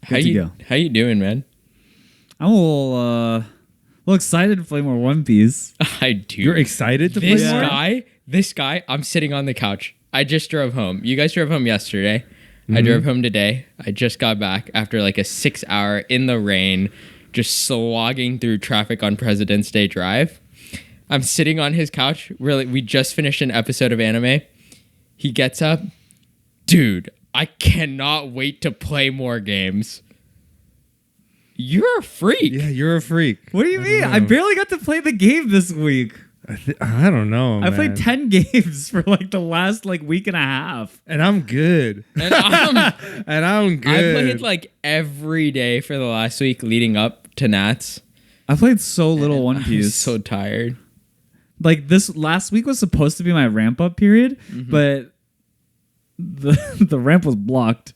How you doing, man? I'm a little excited to play more One Piece. I do. You're excited to play more? This guy, I'm sitting on the couch. I just drove home. You guys drove home yesterday. I drove home today. I just got back after like a 6-hour in the rain, just slogging through traffic on President's Day Drive. I'm sitting on his couch. We just finished an episode of anime. He gets up. Dude, I cannot wait to play more games. You're a freak. Yeah, you're a freak. What do you mean? I barely got to play the game this week. I don't know, I played 10 games for like the last week and a half. And I'm good. And I'm good. I played like every day for the last week leading up to Nats. I played so little One Piece. I'm so tired. Like this last week was supposed to be my ramp up period, but the ramp was blocked.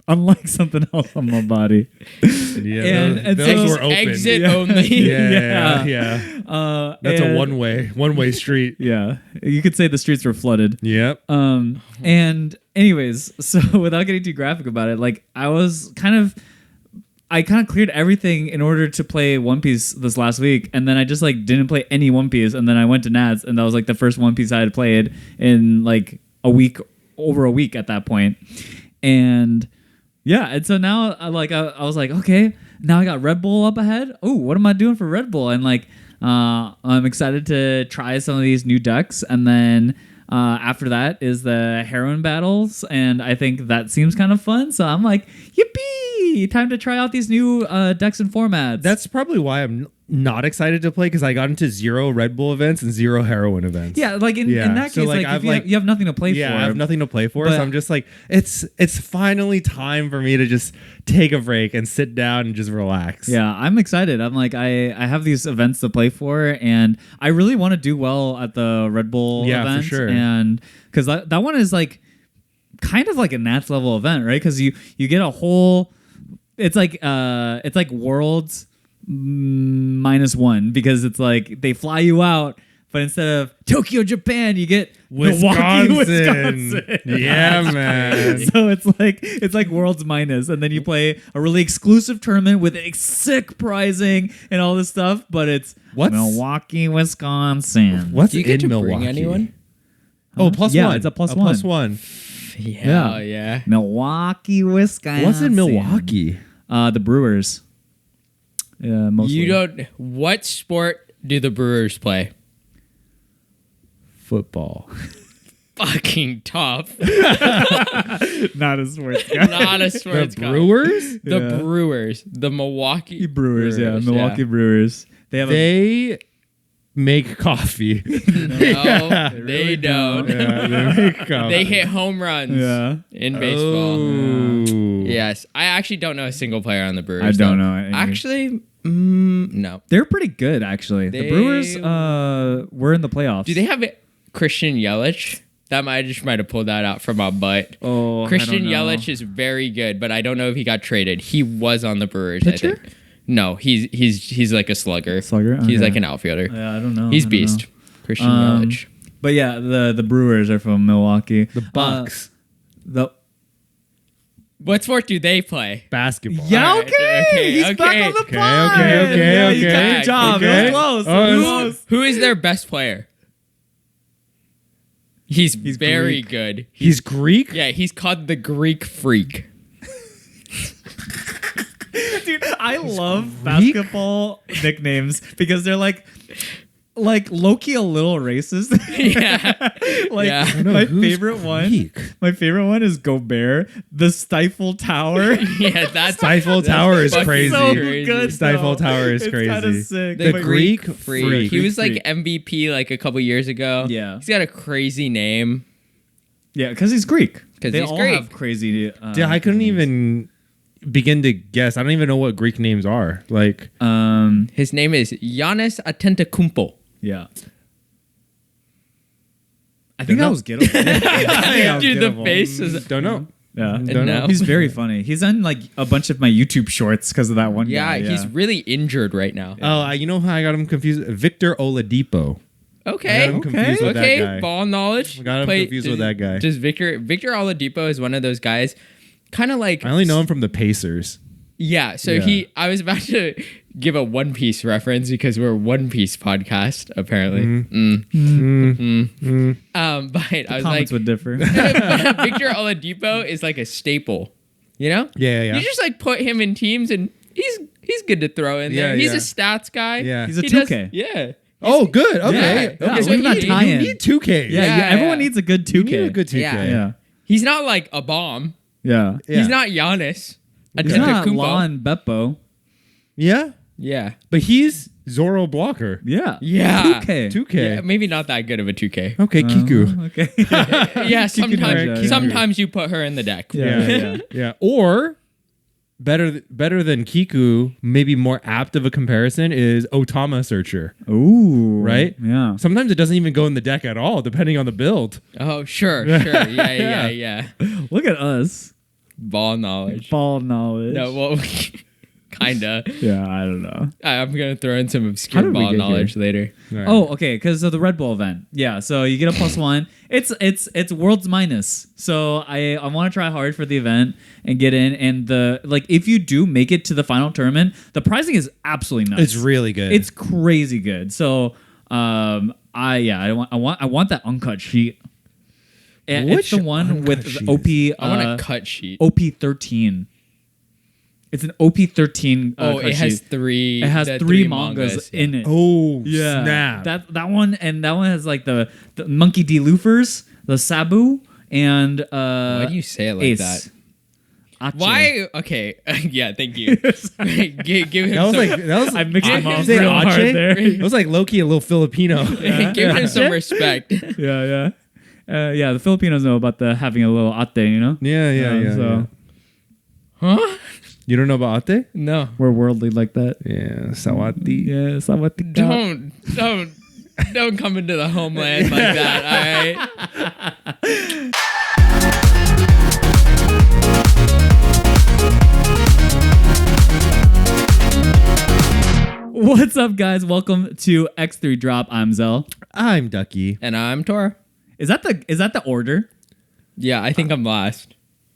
Unlike something else on my body. Yeah, and those so were open. Exit only. Yeah. That's a one-way street. Yeah. You could say the streets were flooded. Yep. And anyways, so without getting too graphic about it, like I kind of cleared everything in order to play One Piece this last week, and then I just didn't play any One Piece, and then I went to Nats, and that was like the first One Piece I had played in like over a week at that point. And yeah, and so now I was like, okay, now I got Red Bull up ahead. Oh, what am I doing for Red Bull? And I'm excited to try some of these new ducks, and then after that is the heroine battles, and I think that seems kind of fun. So I'm like, yippee! Time to try out these new decks and formats. That's probably why I'm not excited to play, because I got into 0 Red Bull events and 0 heroin events. Yeah, like in that case, you have nothing to play for. Yeah, I have nothing to play for, so I'm just like, it's finally time for me to just take a break and sit down and just relax. Yeah, I'm excited. I'm like, I have these events to play for, and I really want to do well at the Red Bull event. For sure. And because that one is like kind of like a Nats level event, right? Because you get a whole, it's like Worlds -1, because it's like they fly you out, but instead of Tokyo, Japan, you get Milwaukee, Wisconsin. Yeah, man. So it's like Worlds minus, and then you play a really exclusive tournament with sick pricing and all this stuff, but it's Milwaukee, Wisconsin. What's Do you get in to Milwaukee? bring anyone? Oh, +1. Yeah, it's a +1. +1. Yeah. Milwaukee, Wisconsin. What's in Milwaukee? The Brewers. Yeah, mostly. What sport do the Brewers play? Football. Fucking tough. Not a sports guy. Not a sports guy. Brewers? The Brewers. The Milwaukee Brewers. Yeah, Milwaukee Brewers. They make coffee. No, they don't. Yeah, they make coffee. They hit home runs in baseball. Oh. Yes. I actually don't know a single player on the Brewers. I don't know any. Actually, no. They're pretty good, actually. The Brewers were in the playoffs. Do they have Christian Yelich? That might have pulled that out from my butt. Oh, Christian I don't know. Yelich is very good, but I don't know if he got traded. He was on the Brewers, Pitcher? I think. No, he's like a slugger. Slugger? He's Okay. like an outfielder. Yeah, I don't know. He's I don't beast. know. Christian Yelich. But yeah, the Brewers are from Milwaukee. The Bucks. What sport do they play? Basketball. Yeah, All right, okay. He's okay. back on the Okay, pod. okay, Yeah, you got okay, your job. okay. It was close. Oh, It was it's- close. Who is their best player? He's very Greek. good. He's Greek? Yeah, he's called the Greek Freak. Dude, I love basketball nicknames because they're like low-key a little racist. Yeah. I don't know, my who's favorite one is Gobert, the Stifle Tower. Yeah, that's Stifle Tower is fucking crazy. So crazy. good. Stifle though. Tower is It's crazy. kinda sick. The But- Greek Freak. He was like Freak. MVP like a couple years ago. Yeah. He's got a crazy name. Yeah, because he's Greek. 'Cause they he's all Greek. have crazy. Yeah, I couldn't even begin to guess. I don't even know what Greek names are. Like, His name is Giannis Antetokounmpo. Yeah. I think that was gettable. Dude, the face is... don't know. Yeah. Don't know. No. He's very funny. He's on like a bunch of my YouTube shorts because of that one Yeah, guy. he's really injured right now. Oh, you know how I got him confused? Victor Oladipo. Okay. I got him confused with that guy. Ball knowledge. I got him confused with that guy. Just Victor Oladipo is one of those guys. kind of like I only know him from the Pacers. Yeah, so Yeah. I was about to give a One Piece reference because we're a One Piece podcast, apparently. But I was Comments like, would differ. Victor Oladipo is like a staple, you know? Yeah. You just like put him in teams and he's good to throw in there. Yeah, He's yeah. a stats guy. Yeah. He's a He 2K. Yeah. Oh, good. Okay. Yeah. Okay. Yeah, So look you at need, that tie-in. you need 2K. Yeah, Yeah, everyone yeah. needs a good 2K. You need a good 2K. Yeah. Yeah. He's not like a bomb. Yeah. Yeah. He's not Giannis. He's not Antetokounmpo. Lon Beppo. Yeah. Yeah. But he's Zoro Blocker. Yeah. Yeah. 2K. 2K. Yeah, maybe not that good of a 2K. Okay, Kiku. Okay. Yeah, Kiku. sometimes you put her in the deck. Yeah. Yeah. Or better than Kiku, maybe more apt of a comparison is Otama Searcher. Ooh. Right? Yeah. Sometimes it doesn't even go in the deck at all, depending on the build. Oh, sure. Yeah. Look at us. Ball knowledge. Ball knowledge. No, well, kinda. Yeah, I don't know. I'm gonna throw in some How obscure did we ball get knowledge later. All right. Oh, okay, because of the Red Bull event. Yeah, so you get a +1. It's world's minus. So I want to try hard for the event and get in. And if you do make it to the final tournament, the pricing is absolutely nuts. It's really good. It's crazy good. So I want that uncut sheet. And it's the one uncut with sheet the OP. I want a cut sheet. OP13. It's an OP13. It has sheet. three. It has the three mangas in it. Oh, Yeah, snap. that one has like the Monkey D. Loofers, the Sabu, and Why do you say it like Ace. that? Ache. Why? Okay. Yeah. Thank you. give him that was I mixed them up Say real hard Ache? there. It was like Loki, a little Filipino. give him some respect. Yeah. The Filipinos know about the having a little ate, you know. Yeah. So Huh? You don't know about Ate? No. we're worldly like that. Yeah, Sawati. Yeah, sawati. Don't come into the homeland like that. All right. What's up, guys? Welcome to X3 Drop. I'm Xell. I'm Ducky. And I'm Tora. Is that the order? Yeah, I think I'm last.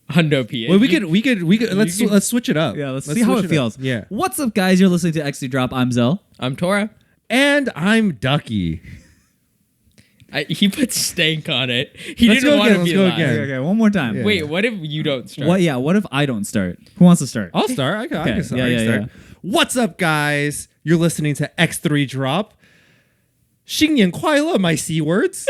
Hundo P. Well, we could let's switch it up. Yeah, let's see how switch it feels. up. Yeah. What's up, guys? You're listening to X3 Drop. I'm Xell. I'm Tora. And I'm Ducky. He put stank on it. He Let's didn't go want again, to be let's go last. again. Okay, one more time. Yeah. Wait, what if you don't start? What if I don't start? Who wants to start? I'll start. I can start. Yeah, I can start. yeah. What's up, guys? You're listening to X3 Drop. 新年快乐, my C words.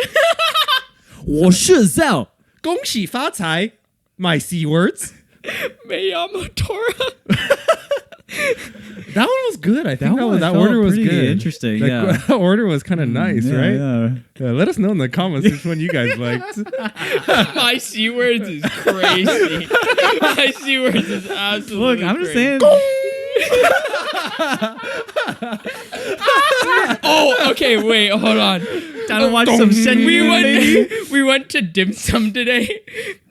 我是 Xell. 恭喜发财, my C words. Mayamo Tora. That one was good. I think that felt order was pretty good. interesting, That yeah. that order was kind of nice, right? Yeah. Yeah, let us know in the comments which one you guys liked. My C words is crazy. My C words is absolutely Look, I'm just crazy. saying. Oh, okay, wait, hold on. Time to watch some Shen Yu, We went to dim sum today.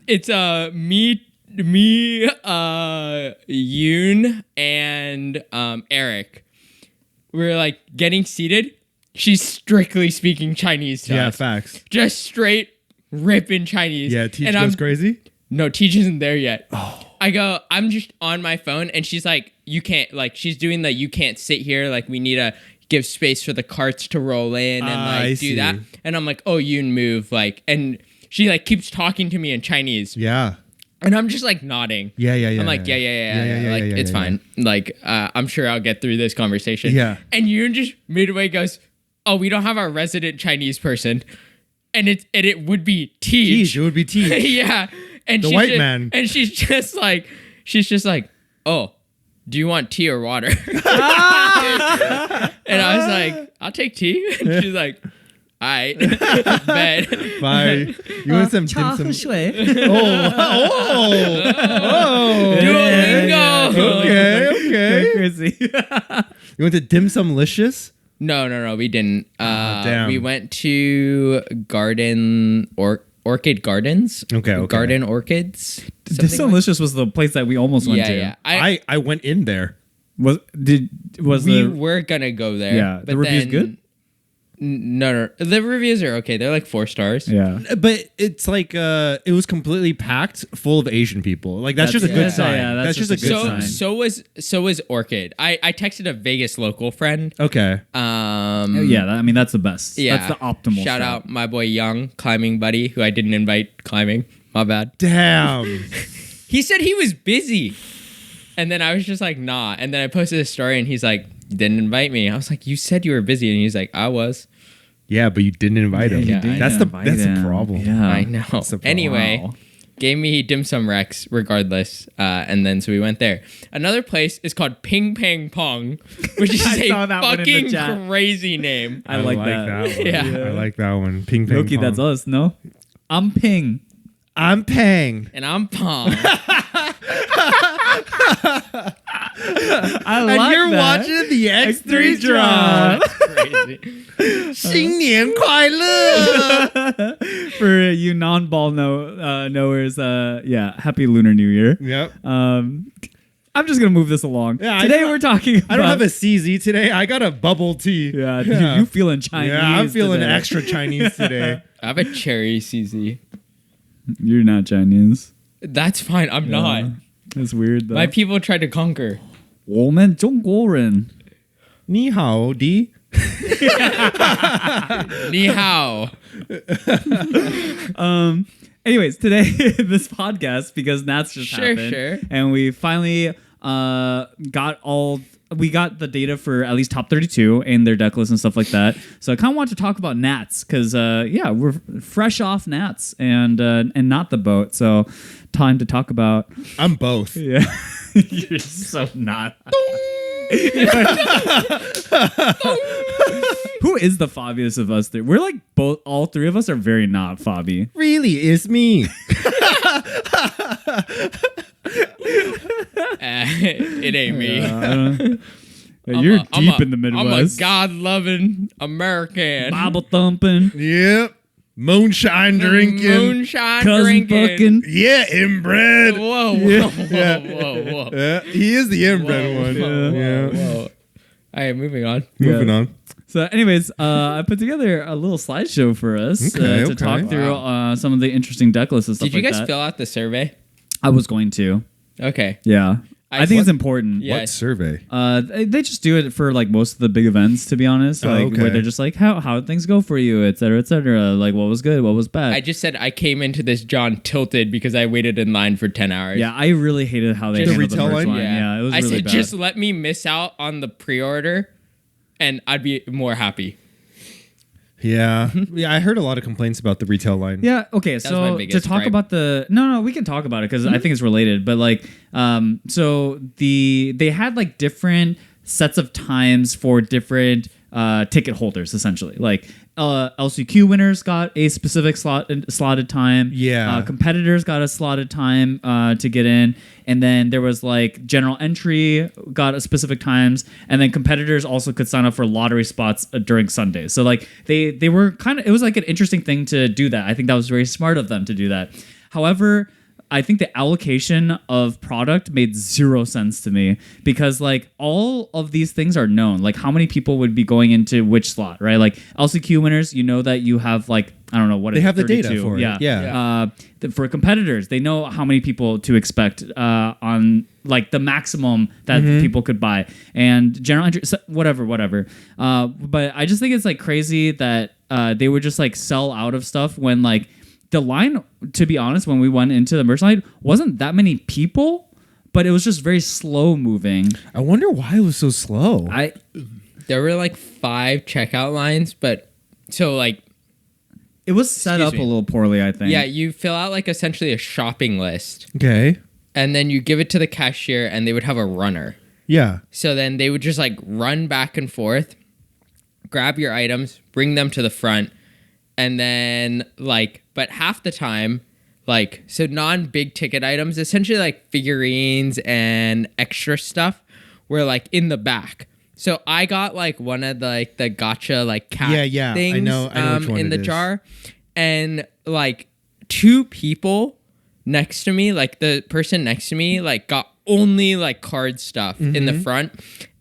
It's me, Yoon, and Eric. We're like getting seated. She's strictly speaking Chinese to Yeah, us. facts. Just straight ripping Chinese. Yeah, Teach And goes crazy. No, Teach isn't there yet. Oh. I'm just on my phone, and she's like, you can't, like, she's doing the, you can't sit here. Like, we need to give space for the carts to roll in and, I do see. that. And I'm like, oh, Yoon, move. Like, and she, like, keeps talking to me in Chinese. Yeah. And I'm just, like, nodding. Yeah. I'm like, yeah. Like, it's fine. Like, I'm sure I'll get through this conversation. Yeah. And Yoon just midway goes, oh, we don't have our resident Chinese person. And it would be Teach. Teach. It would be Teach. Yeah. And The she's white just, man. And she's just like, oh, do you want tea or water? And I was like, I'll take tea. And she's like, all right, bet. Bye. You want some dim sum? Shui. Duolingo. Okay. Crazy. You went to dim sum licious? No, we didn't. Damn. We went to Orchid Gardens. Okay. Garden Orchids. This Delicious was the place that we almost went to. Yeah. I went in there. We we were gonna go there. Yeah, the but review's then- good? No. The reviews are okay. They're like 4 stars. Yeah. But it's like it was completely packed full of Asian people. Like that's just a good sign. Yeah, that's just a good sign. So was Orchid. I texted a Vegas local friend. Okay. I mean, that's the best. Yeah. That's the optimal. Shout strat. out my boy Young, climbing buddy, who I didn't invite climbing. My bad. Damn. He said he was busy. And then I was just like, nah. And then I posted a story and he's like, you didn't invite me. I was like, you said you were busy. And he's like, I was. Yeah, but you didn't invite him. Yeah, that's the problem. Yeah. I know. That's the problem. Anyway, Wow. gave me dim sum Rex regardless. And then so we went there. Another place is called Ping Pang Pong, which is I a saw that one in the fucking chat. crazy name. I like that. one. Yeah. I like that one. Ping pong. Loki, that's us. No, I'm Ping. I'm Pang. And I'm Pong. I like And you're that. watching the X3 drop. drop. Crazy. 新年快乐. For you non-ball knowers, happy Lunar New Year. Yep. I'm just gonna move this along. Yeah, Today we're talking about... I don't have a CZ today. I got a bubble tea. Yeah, Yeah. you feeling Chinese. Yeah, I'm feeling today. extra Chinese today. I have a cherry CZ. You're not Chinese. That's fine. I'm not. That's weird though. My people tried to conquer. 我们中国人. 你好, D. Ni hao. Anyways, today this podcast, because Nats just happened, Sure. and we finally we got the data for at least top 32 and their deck list and stuff like that. So I kind of want to talk about Nats because we're fresh off Nats and not the boat. So time to talk about. I'm both. Yeah, you're so not. Who is the Fabius of us three? We're like all three of us are very not Fabi. Really, it's me. It ain't me. You're deep in the Midwest. I'm a God-loving American. Bible thumping, Yep. Moonshine drinking. Moonshine cousin drinking. fucking. Yeah, inbred. Whoa. Yeah, he is the inbred one. Yeah. Whoa. All right, moving on. Moving on. So, anyways, I put together a little slideshow for us Okay, to talk okay. through some of the interesting deck lists and stuff Did you like guys that. fill out the survey? I was going to. Okay. Yeah. I think it's important. Yeah. What survey? They just do it for like most of the big events, to be honest. Oh, Like okay. where they're just like, how things go for you, et cetera, et cetera. Like what was good, what was bad. I just said I came into this John tilted because I waited in line for 10 hours. Yeah, I really hated how they The handled the retail first line? line. Yeah, it was I really said bad. just let me miss out on the pre-order and I'd be more happy. Yeah. Yeah, I heard a lot of complaints about the retail line. Yeah. Okay. my So to biggest talk gripe. about the no, we can talk about it because I think it's related. But like, so they had like different sets of times for different ticket holders, essentially. Like LCQ winners got a specific slotted time. Yeah. Competitors got a slotted time to get in, and then there was like general entry got a specific times, and then competitors also could sign up for lottery spots during Sundays. So like they were kind of, it was like an interesting thing to do that. I think that was very smart of them to do that. However, I think the allocation of product made zero sense to me because like all of these things are known. Like how many people would be going into which slot, right? Like LCQ winners, you know that you have like, I don't know what They is it, have the data 32? for it. Yeah. Yeah. For competitors, they know how many people to expect on like the maximum that people could buy and general entry, whatever. But I just think it's like crazy that they would just like sell out of stuff when like the line, to be honest, when we went into the merch line, wasn't that many people, but it was just very slow moving. I wonder why it was so slow. There were like 5 checkout lines, but so like It was set Excuse up me. a little poorly, I think. yeah, you fill out like essentially a shopping list Okay. and then you give it to the cashier and they would have a runner. Yeah. So then they would just like run back and forth, grab your items, bring them to the front, and then like, but half the time, like, so non-big ticket items, essentially like figurines and extra stuff, were like in the back. So I got like one of the like the gotcha like cat Yeah, things I know which one in it the is. jar, and like 2 people next to me, like the person next to me, like got only like card stuff in the front,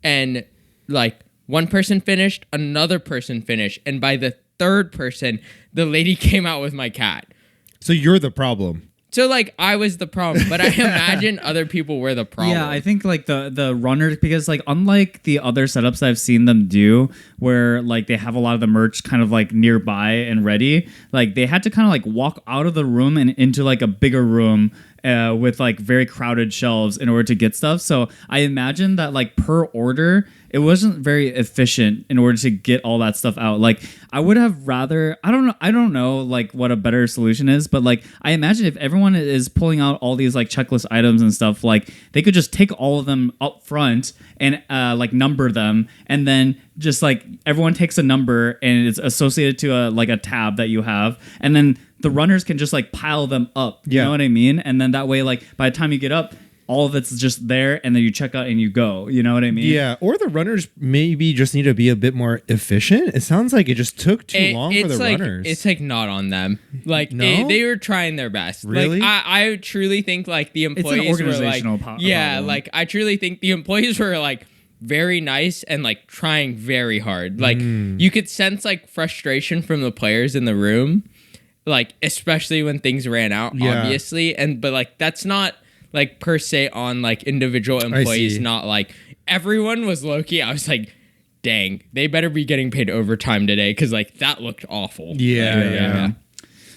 and like One person finished, another person finished, and by the third person, the lady came out with my cat. So you're the problem. So like I was the problem, but I imagine other people were the problem. Yeah, I think like the runners, because like unlike the other setups I've seen them do where like they have a lot of the merch kind of like nearby and ready, like they had to kind of like walk out of the room and into like a bigger room with like very crowded shelves in order to get stuff. So I imagine that like per order, it wasn't very efficient in order to get all that stuff out. Like I would have rather, I don't know like what a better solution is, but like I imagine if everyone is pulling out all these like checklist items and stuff, like they could just take all of them up front and like number them, and then just like everyone takes a number and it's associated to a tab that you have, and then the runners can just like pile them up. You know what I mean? And then that way, like by the time you get up, all of it's just there, and then you check out and you go. You know what I mean? Yeah. Or the runners maybe just need to be a bit more efficient. It sounds like it just took too long for the runners. It's like not on them. Like No? they were trying their best. Really? Like I truly think like the It's employees an organizational were like, yeah, problem. like I truly think the employees were like very nice and like trying very hard. Like you could sense like frustration from the players in the room, like especially when things ran out, obviously. But like that's not like per se on like individual employees, not like everyone was low-key. I was like, dang, they better be getting paid overtime today, because like that looked awful. Yeah.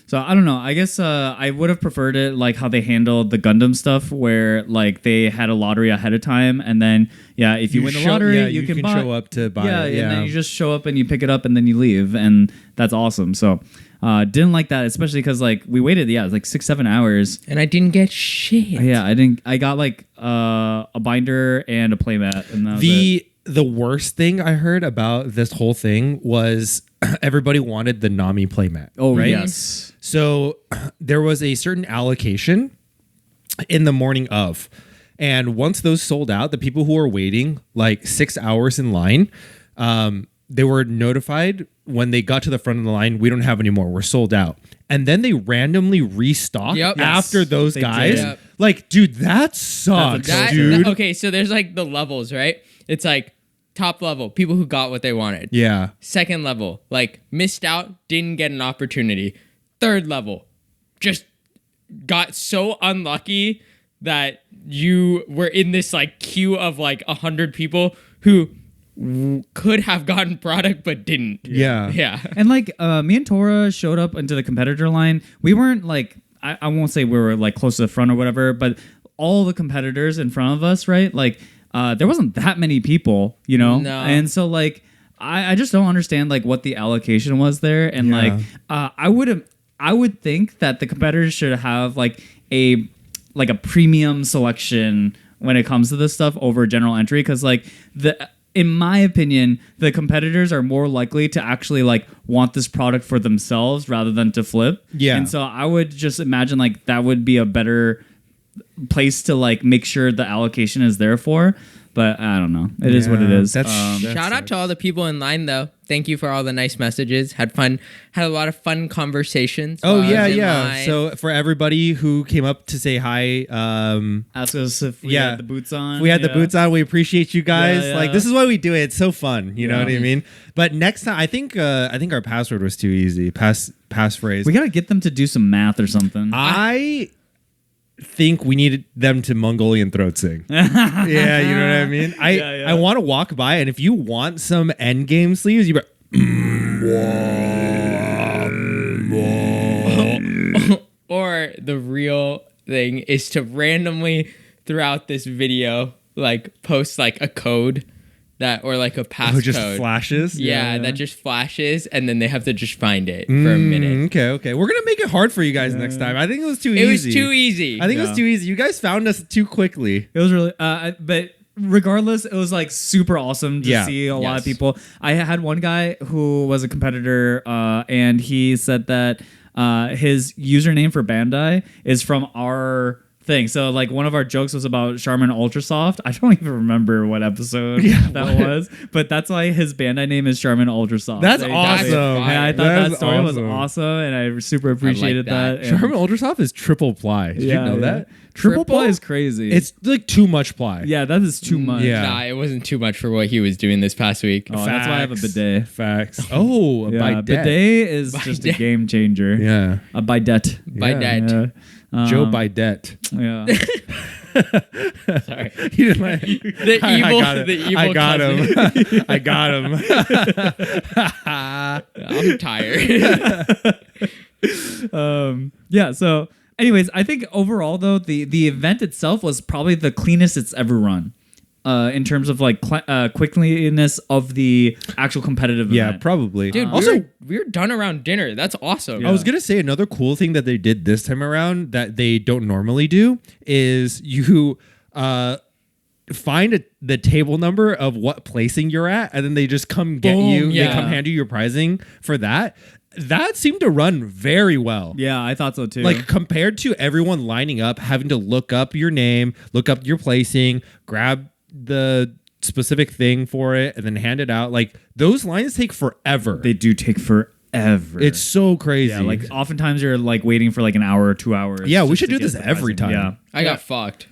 So I don't know. I guess I would have preferred it like how they handled the Gundam stuff, where like they had a lottery ahead of time, and then if you win the lottery, you can buy, show up to buy it. and then you just show up and you pick it up and then you leave, and that's awesome. So didn't like that, especially because like we waited it was like 6-7 hours, And I didn't get shit. I got like a binder and a playmat, and that was it. The worst thing I heard about this whole thing was everybody wanted the Nami playmat. Oh, right? yes. So there was a certain allocation in the morning of, and once those sold out, the people who were waiting like 6 hours in line, they were notified when they got to the front of the line, we don't have any more, we're sold out. And then they randomly restocked after those guys. did. Yep. Like, dude, that sucks, dude. Okay, so there's like the levels, right? It's like top level, people who got what they wanted. Yeah. Second level, like missed out, didn't get an opportunity. Third level, just got so unlucky that you were in this like queue of like 100 people who could have gotten product but didn't. Yeah. And like me and Tora showed up into the competitor line. We weren't like, I won't say we were like close to the front or whatever, but all the competitors in front of us, right? Like there wasn't that many people, you know? No. And so like I just don't understand like what the allocation was there. And like I would think that the competitors should have like a premium selection when it comes to this stuff over general entry, because like in my opinion, the competitors are more likely to actually like want this product for themselves rather than to flip. Yeah. And so I would just imagine like that would be a better place to like make sure the allocation is there for. But I don't know. It is what it is. That Shout out to all the people in line though. Thank you for all the nice messages. Had a lot of fun conversations. Oh while I yeah, was in yeah. line. So for everybody who came up to say hi, Ask us if we had the boots on. we had the boots on. We appreciate you guys. Yeah. Like this is why we do it. It's so fun. You know Yeah. what I mean? But next time, I think our password was too easy. Passphrase. We gotta get them to do some math or something. I think we needed them to Mongolian throat sing. Yeah, you know what I mean? I want to walk by, and if you want some end game sleeves, you or the real thing is to randomly throughout this video like post like a code that or like a passcode. just flashes. Yeah, that just flashes, and then they have to just find it for a minute. Okay. We're gonna make it hard for you guys next time. I think it was too easy. It was too easy. I think it was too easy. You guys found us too quickly. It was really, but regardless, it was like super awesome to see a lot of people. I had one guy who was a competitor, and he said that his username for Bandai is from our thing. So like one of our jokes was about Charmin Ultra Soft. I don't even remember what episode that was, but that's why his Bandai name is Charmin Ultra Soft. That's And awesome. I thought That's that story was awesome. awesome, and I super appreciated that. that. And- Charmin Ultrasoft is triple ply. Did you know that? Triple Triple? ply is crazy. It's like too much ply. yeah, that is too much. Yeah. Nah, it wasn't too much for what he was doing this past week. Oh, that's why I have a bidet. Facts. Oh, a Yeah, bidet. is just a game changer. Yeah. A bidet. By Yeah. dad. Yeah. Joe Bidet. Yeah. Sorry. He didn't like- The I evil, got it. the evil I got cousin. him. I got him. I'm tired. Yeah, so anyways, I think overall though the event itself was probably the cleanest it's ever run. In terms of like quickliness of the actual competitive Yeah, event. probably. Dude, also, we were done around dinner. That's awesome. I was gonna say another cool thing that they did this time around that they don't normally do is you find the table number of what placing you're at, and then they just come get Boom, you. They yeah. come hand you your prizing for that. That seemed to run very well. Yeah, I thought so too. Like compared to everyone lining up, having to look up your name, look up your placing, grab the specific thing for it, and then hand it out. Like those lines take forever. they do take forever. It's so crazy. yeah, like oftentimes you're like waiting for like an hour or 2 hours. Yeah, we just should to do get this the every pricing. time. I got fucked.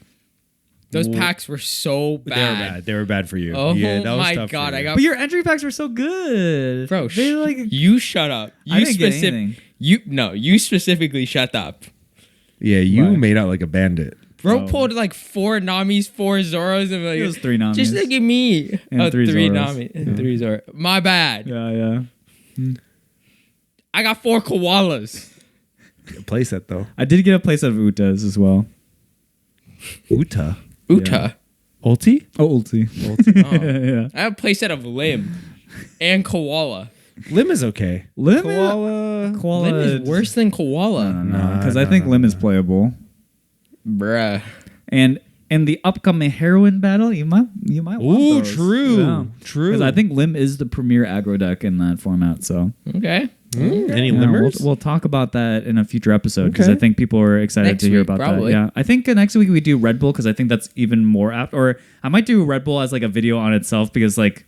Those packs were so bad. they were bad. They were bad for you. Oh yeah, that was my tough for god, you. I got But your entry packs were so good. bro. They like You shut up. I didn't get anything. You specifically shut up. Yeah, you Why? made out like a bandit. Bro Oh. pulled like 4 Namis, 4 Zoros, and like It was 3 Namis. Just look at me. And 3 3 Zoros. Nami and 3 Zoro. My bad. yeah. I got 4 koalas. Playset though. I did get a playset of Utas as well. Uta. Uta. Ulti? Oh, ulti. Oh. Yeah. I have a playset of Lim and koala. Lim is okay. Lim, Koala. Koala Lim is worse than koala. No, because I think Lim is playable. Bruh. And in the upcoming heroine battle, you might want Ooh, those. true. True. Because I think Lim is the premier aggro deck in that format. So Okay. Any yeah, limbers? we'll talk about that in a future episode because Okay. I think people are excited Next to hear week, about probably. that. Yeah, I think next week we do Red Bull because I think that's even more apt. Or I might do Red Bull as like a video on itself because like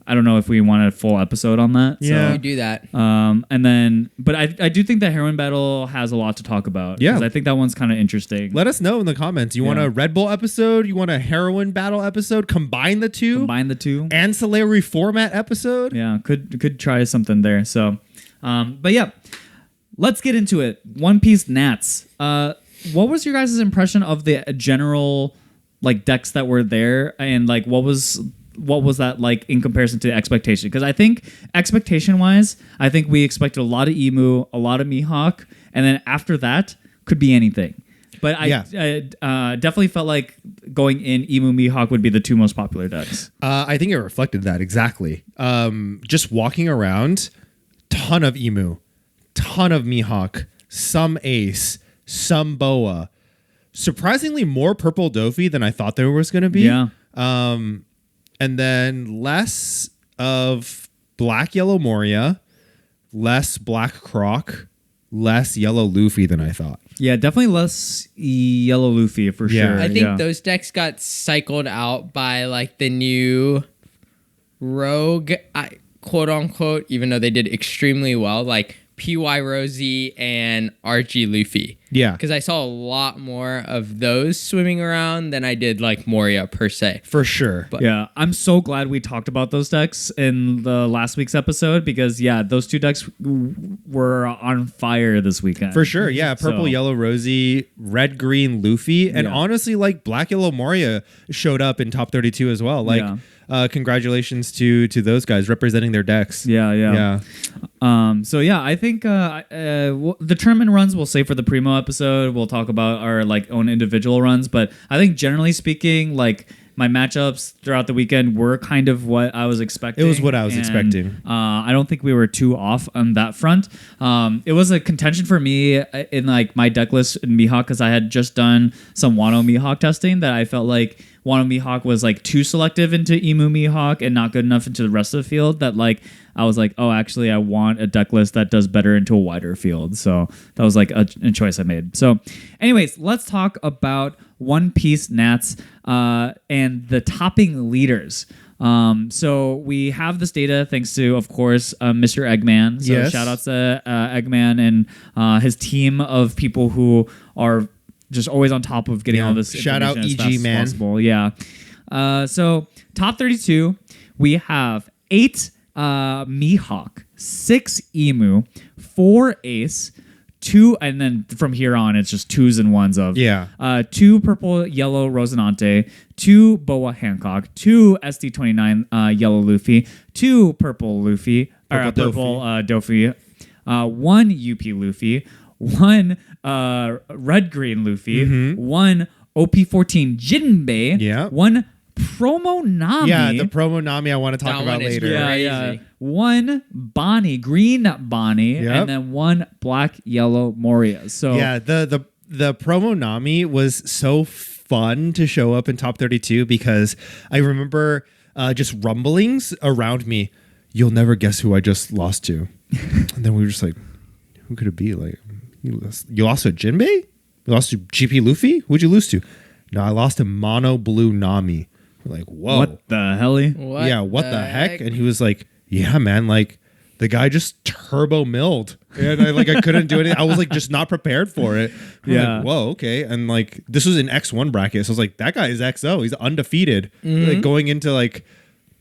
I don't know if we want a full episode on that. Yeah. We do that. And then, but I do think that heroine battle has a lot to talk about. Yeah. 'Cause I think that one's kind of interesting. Let us know in the comments. You want Yeah. a Red Bull episode? You want a heroin battle episode? Combine the two? Combine the two. Ancillary format episode? Yeah, could try something there. So, but yeah, let's get into it. One Piece Nats. What was your guys' impression of the general like decks that were there, and like what was that like in comparison to expectation? Because I think expectation wise, I think we expected a lot of Emu, a lot of Mihawk, and then after that could be anything. But I definitely felt like going in Emu Mihawk would be the 2 most popular decks. I think it reflected that exactly. Just walking around, ton of Emu, ton of Mihawk, some Ace, some Boa. Surprisingly more purple Doffy than I thought there was going to be. Yeah. And then less of black yellow Moria, less black Croc, less yellow Luffy than I thought. Yeah, definitely less yellow Luffy for Yeah. sure. I think yeah. those decks got cycled out by like the new rogue, quote unquote, even though they did extremely well, like PY Rosi and RG Luffy. Yeah. Because I saw a lot more of those swimming around than I did like Moria per se. For sure. But Yeah, I'm so glad we talked about those decks in the last week's episode because yeah, those 2 decks were on fire this weekend. For sure, yeah. Purple, So- yellow, Rosie, red, green, Luffy, and Yeah. honestly, like black, yellow, Moria showed up in top 32 as well. Like, congratulations to those guys representing their decks. Yeah. So yeah, I think the tournament runs we'll save for the primo episode. We'll talk about our like own individual runs, but I think generally speaking, like my matchups throughout the weekend were kind of what I was expecting. It was what I was and, expecting. I don't think we were too off on that front. It was a contention for me in like my deck list in Mihawk because I had just done some Wano Mihawk testing that I felt like Wano Mihawk was like too selective into Emu Mihawk and not good enough into the rest of the field, that like I was like, oh, actually, I want a deck list that does better into a wider field. So that was like a choice I made. So anyways, let's talk about One Piece Nats and the topping leaders. So we have this data thanks to, of course, Mr. Eggman. So Yes. shout out to Eggman and his team of people who are just always on top of getting all this Shout out information as EG fast man. as possible. Yeah. So top 32, we have 8 Mihawk, 6 Emu, 4 Ace, 2, and then from here on it's just 2s and 1s of 2 purple yellow Rosinante, 2 Boa Hancock, 2 SD29 yellow Luffy, 2 purple Luffy or purple Doffy, 1 UP Luffy, 1 red green Luffy, 1 OP14 Jinbe, Yeah. 1 promo Nami. Yeah, the promo Nami I want to talk That about one is later. crazy. 1 Bonney, green Bonney, Yep. and then 1 black yellow Moria. So Yeah, the promo Nami was so fun to show up in top 32 because I remember just rumblings around me. You'll never guess who I just lost to. And then we were just like, who could it be? Like, you lost to Jinbe? You lost to GP Luffy? Who'd you lose to? No, I lost to Mono Blue Nami. We're like, whoa. what the hell? What the heck? And he was like, yeah, man, like the guy just turbo milled. And I couldn't do anything. I was like just not prepared for it. I'm like, whoa, okay. And like this was an X1 bracket. So I was like, that guy is XO. He's undefeated. Like going into like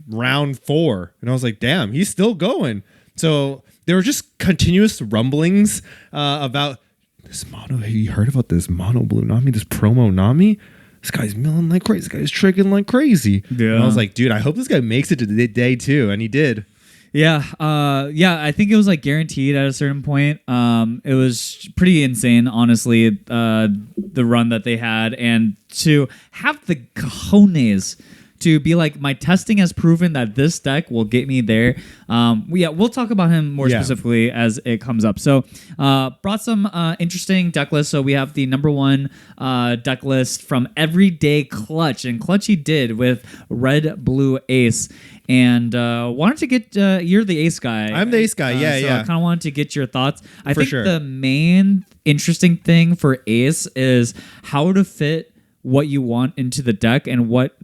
round 4. And I was like, damn, he's still going. So there were just continuous rumblings about this mono. Have you heard about this Mono Blue Nami? This promo Nami? This guy's milling like crazy. This guy's tricking like crazy. Yeah. And I was like, dude, I hope this guy makes it to the day 2. And he did. Yeah, I think it was like guaranteed at a certain point. It was pretty insane, honestly, the run that they had, and to have the cojones to be like, my testing has proven that this deck will get me there. We'll talk about him more specifically as it comes up. So, brought some interesting deck lists. So we have the number 1 deck list from Everyday Clutch, and Clutch he did with Red Blue Ace. And wanted to get you're the Ace guy. I'm the Ace guy. So I kind of wanted to get your thoughts. I think the main interesting thing for Ace is how to fit what you want into the deck and what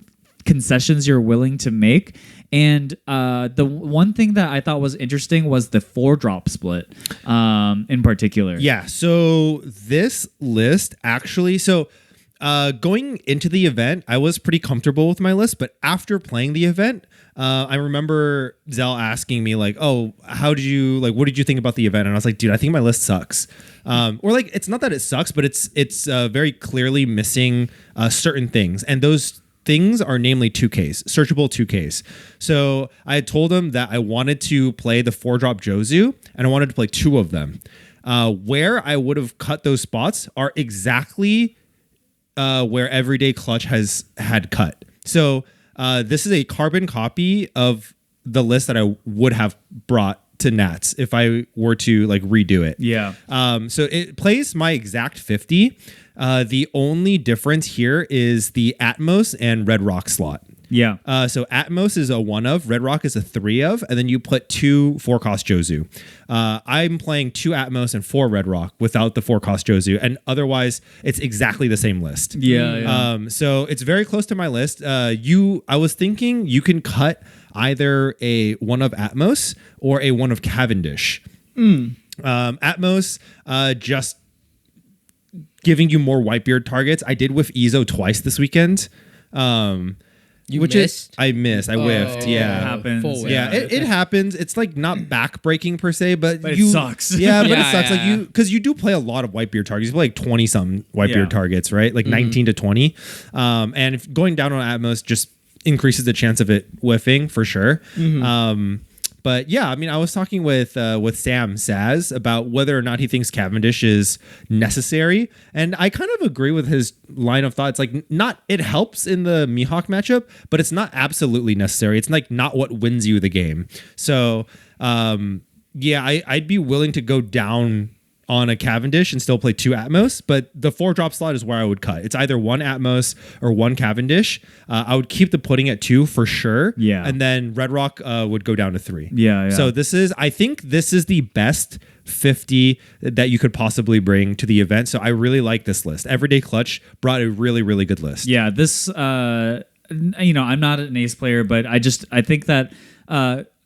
concessions you're willing to make. And the one thing that I thought was interesting was the 4-drop split in particular. Yeah. So this list actually, going into the event, I was pretty comfortable with my list, but after playing the event, I remember Xell asking me like, "Oh, what did you think about the event?" And I was like, "Dude, I think my list sucks." Or like, it's not that it sucks, but it's very clearly missing certain things, and those things are namely 2Ks, searchable 2Ks. So I had told him that I wanted to play the 4-drop Jozu, and I wanted to play 2 of them. Where I would have cut those spots are exactly where Everyday Clutch had cut. So this is a carbon copy of the list that I would have brought to Nats if I were to like redo it. Yeah. So it plays my exact 50. The only difference here is the Atmos and Red Rock slot. Yeah. So Atmos is a 1 of, Red Rock is a 3 of, and then you put 2 4-cost Jozu. I'm playing 2 Atmos and 4 Red Rock without the 4-cost Jozu, and otherwise it's exactly the same list. Yeah. So it's very close to my list. I was thinking you can cut either a 1 of Atmos or a 1 of Cavendish. Atmos just giving you more Whitebeard targets. I did whiff Ezo twice this weekend. You which missed? I whiffed. Yeah. It happens. Full Yeah, it happens. It's like not back-breaking per se, but it sucks. Yeah, but it Yeah, sucks. yeah. Like because you do play a lot of Whitebeard targets. You play like 20-some Whitebeard targets, right? Like 19 to 20. And if going down on Atmos just increases the chance of it whiffing for sure. But yeah, I mean, I was talking with Sam Saz about whether or not he thinks Cavendish is necessary, and I kind of agree with his line of thought. It's like it helps in the Mihawk matchup, but it's not absolutely necessary. It's like not what wins you the game. So yeah, I'd be willing to go down on a Cavendish and still play 2 Atmos, but the 4-drop slot is where I would cut. It's either 1 Atmos or 1 Cavendish. I would keep the pudding at 2 for sure. Yeah. And then Red Rock would go down to 3. Yeah. So I think this is the best 50 that you could possibly bring to the event. So I really like this list. Everyday Clutch brought a really, really good list. Yeah, this I'm not an ace player, but I think that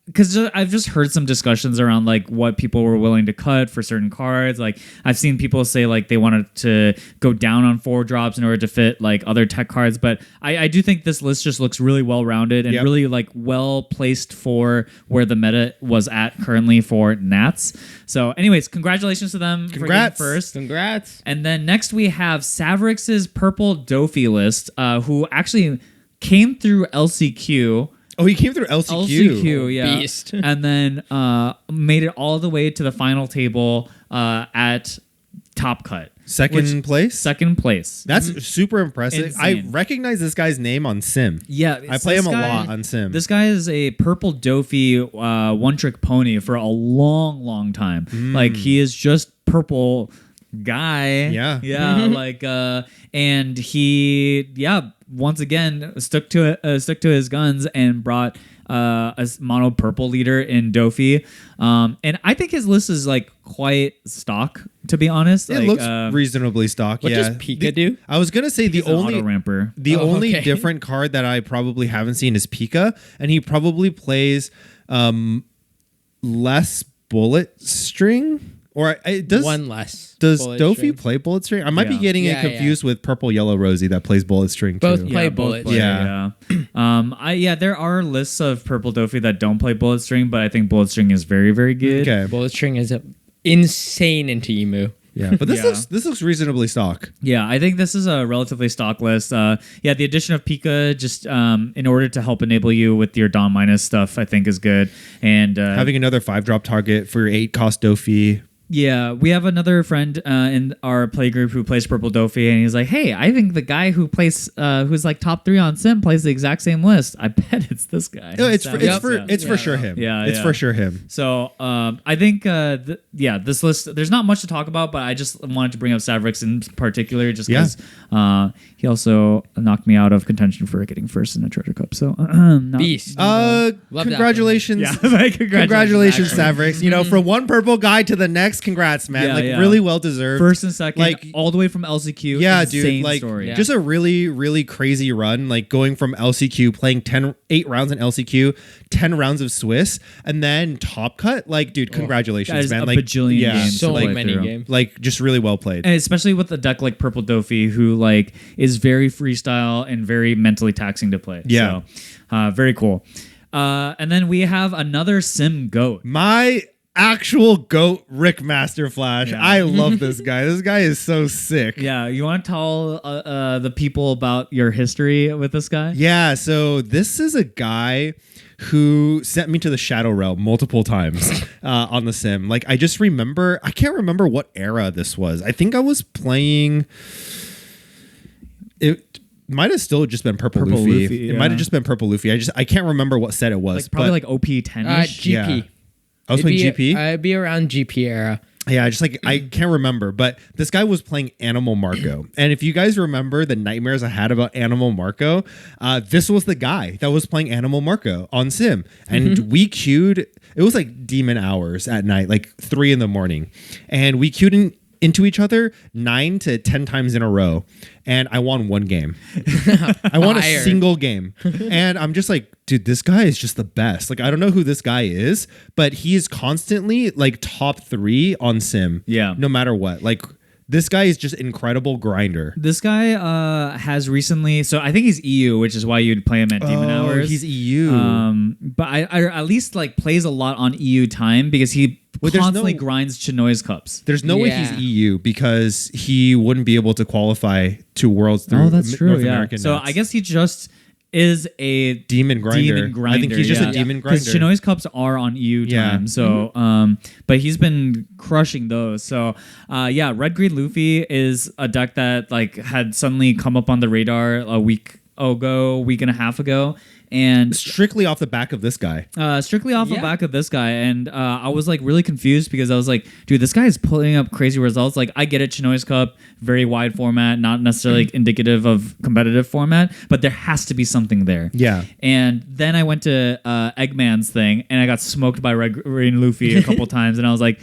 because I've just heard some discussions around like what people were willing to cut for certain cards. Like I've seen people say like they wanted to go down on 4 drops in order to fit like other tech cards. But I do think this list just looks really well rounded and really like well placed for where the meta was at currently for Nats. So anyways, congratulations to them for getting first. Congrats. And then next we have Savrix's purple Doffy list, who actually came through LCQ. Oh, he came through LCQ. Yeah. Beast. And then made it all the way to the final table at Top Cut. Second place? Second place. That's super impressive. Insane. I recognize this guy's name on Sim. Yeah. I play him a lot on Sim. This guy is a purple Doffy one-trick pony for a long, long time. Like, he is just purple guy. Yeah. Yeah. Like, and he, once again, stuck to his guns and brought a mono purple leader in Doffy. And I think his list is like quite stock, to be honest. It looks reasonably stock. What does Pika do? I was gonna say the only auto ramper. only different card that I probably haven't seen is Pika, and he probably plays less bullet string. Or it does one less. Does bullet Doffy string. play bullet string? I might be getting it Yeah, confused with purple yellow Rosi that plays bullet string Both too. play Both bullet. play, Yeah. There are lists of purple Doffy that don't play bullet string, but I think bullet string is very, very good. Okay. Bullet string is insane into Emu. Yeah, but this looks reasonably stock. Yeah, I think this is a relatively stock list. The addition of Pika just in order to help enable you with your Dawn minus stuff, I think is good. And Having another 5-drop target for your 8-cost Doffy. yeah, we have another friend in our play group who plays purple Doffy, and he's like, "Hey, I think the guy who plays who's like top 3 on Sim plays the exact same list. I bet it's this guy." No, it's for Yeah. sure him. Yeah, it's yeah. for sure him. So I think this list. There's not much to talk about, but I just wanted to bring up Savrix in particular, just because he also knocked me out of contention for getting first in a treasure cup. So Beast. Congratulations. Yeah, Congratulations, actually. Savrix. You know, from one purple guy to the next, congrats, man. Really well deserved. First and second, Like, all the way from LCQ. yeah, Insane dude. Like, story. just a really, really crazy run. Like going from LCQ, playing 8 rounds in LCQ, 10 rounds of Swiss, and then top cut. Like, dude, congratulations, that is man. a Like bajillion games. So to play many through. games. Like, just really well played. And especially with a deck like Purple Doffy, who like is very freestyle and very mentally taxing to play. Yeah. So, very cool. And then we have another Sim GOAT. My actual GOAT, Rick Masterflash. Yeah. I love this guy. This guy is so sick. Yeah, you want to tell the people about your history with this guy? Yeah, so this is a guy who sent me to the Shadow Realm multiple times on the sim. Like, I can't remember what era this was. I think I was playing... It might have still just been Purple Luffy. It might have just been Purple Luffy. I can't remember what set it was. Like probably like OP 10-ish. GP. Yeah. I was playing GP? I'd be around GP era. Yeah, I can't remember, but this guy was playing Animal Marco. And if you guys remember the nightmares I had about Animal Marco, this was the guy that was playing Animal Marco on Sim. And we queued, it was like demon hours at night, like 3 a.m. And we queued into each other 9 to 10 times in a row. And I won 1 game. I won a single game. And I'm just like, dude, this guy is just the best. Like, I don't know who this guy is, but he is constantly like top 3 on Sim. Yeah. No matter what. Like, this guy is just incredible grinder. This guy has recently, so I think he's EU, which is why you'd play him at Demon Hours. He's EU. But I at least like plays a lot on EU time because he constantly grinds Chinoy's cups. There's no way he's EU because he wouldn't be able to qualify to Worlds through that's true. North Yeah. American So nets. I guess he just is a demon grinder. I think he's just a demon grinder. Because Chinoy's cups are on EU time. So, but he's been crushing those. So, Red Green Luffy is a deck that like had suddenly come up on the radar a week and a half ago, and Strictly off the back of this guy. strictly off the back of this guy, and I was like really confused because I was like, dude, this guy is pulling up crazy results. Like, I get it, Chinoy's Cup, very wide format, not necessarily indicative of competitive format, but there has to be something there. Yeah. And then I went to Eggman's thing, and I got smoked by Red Green Luffy a couple times, and I was like,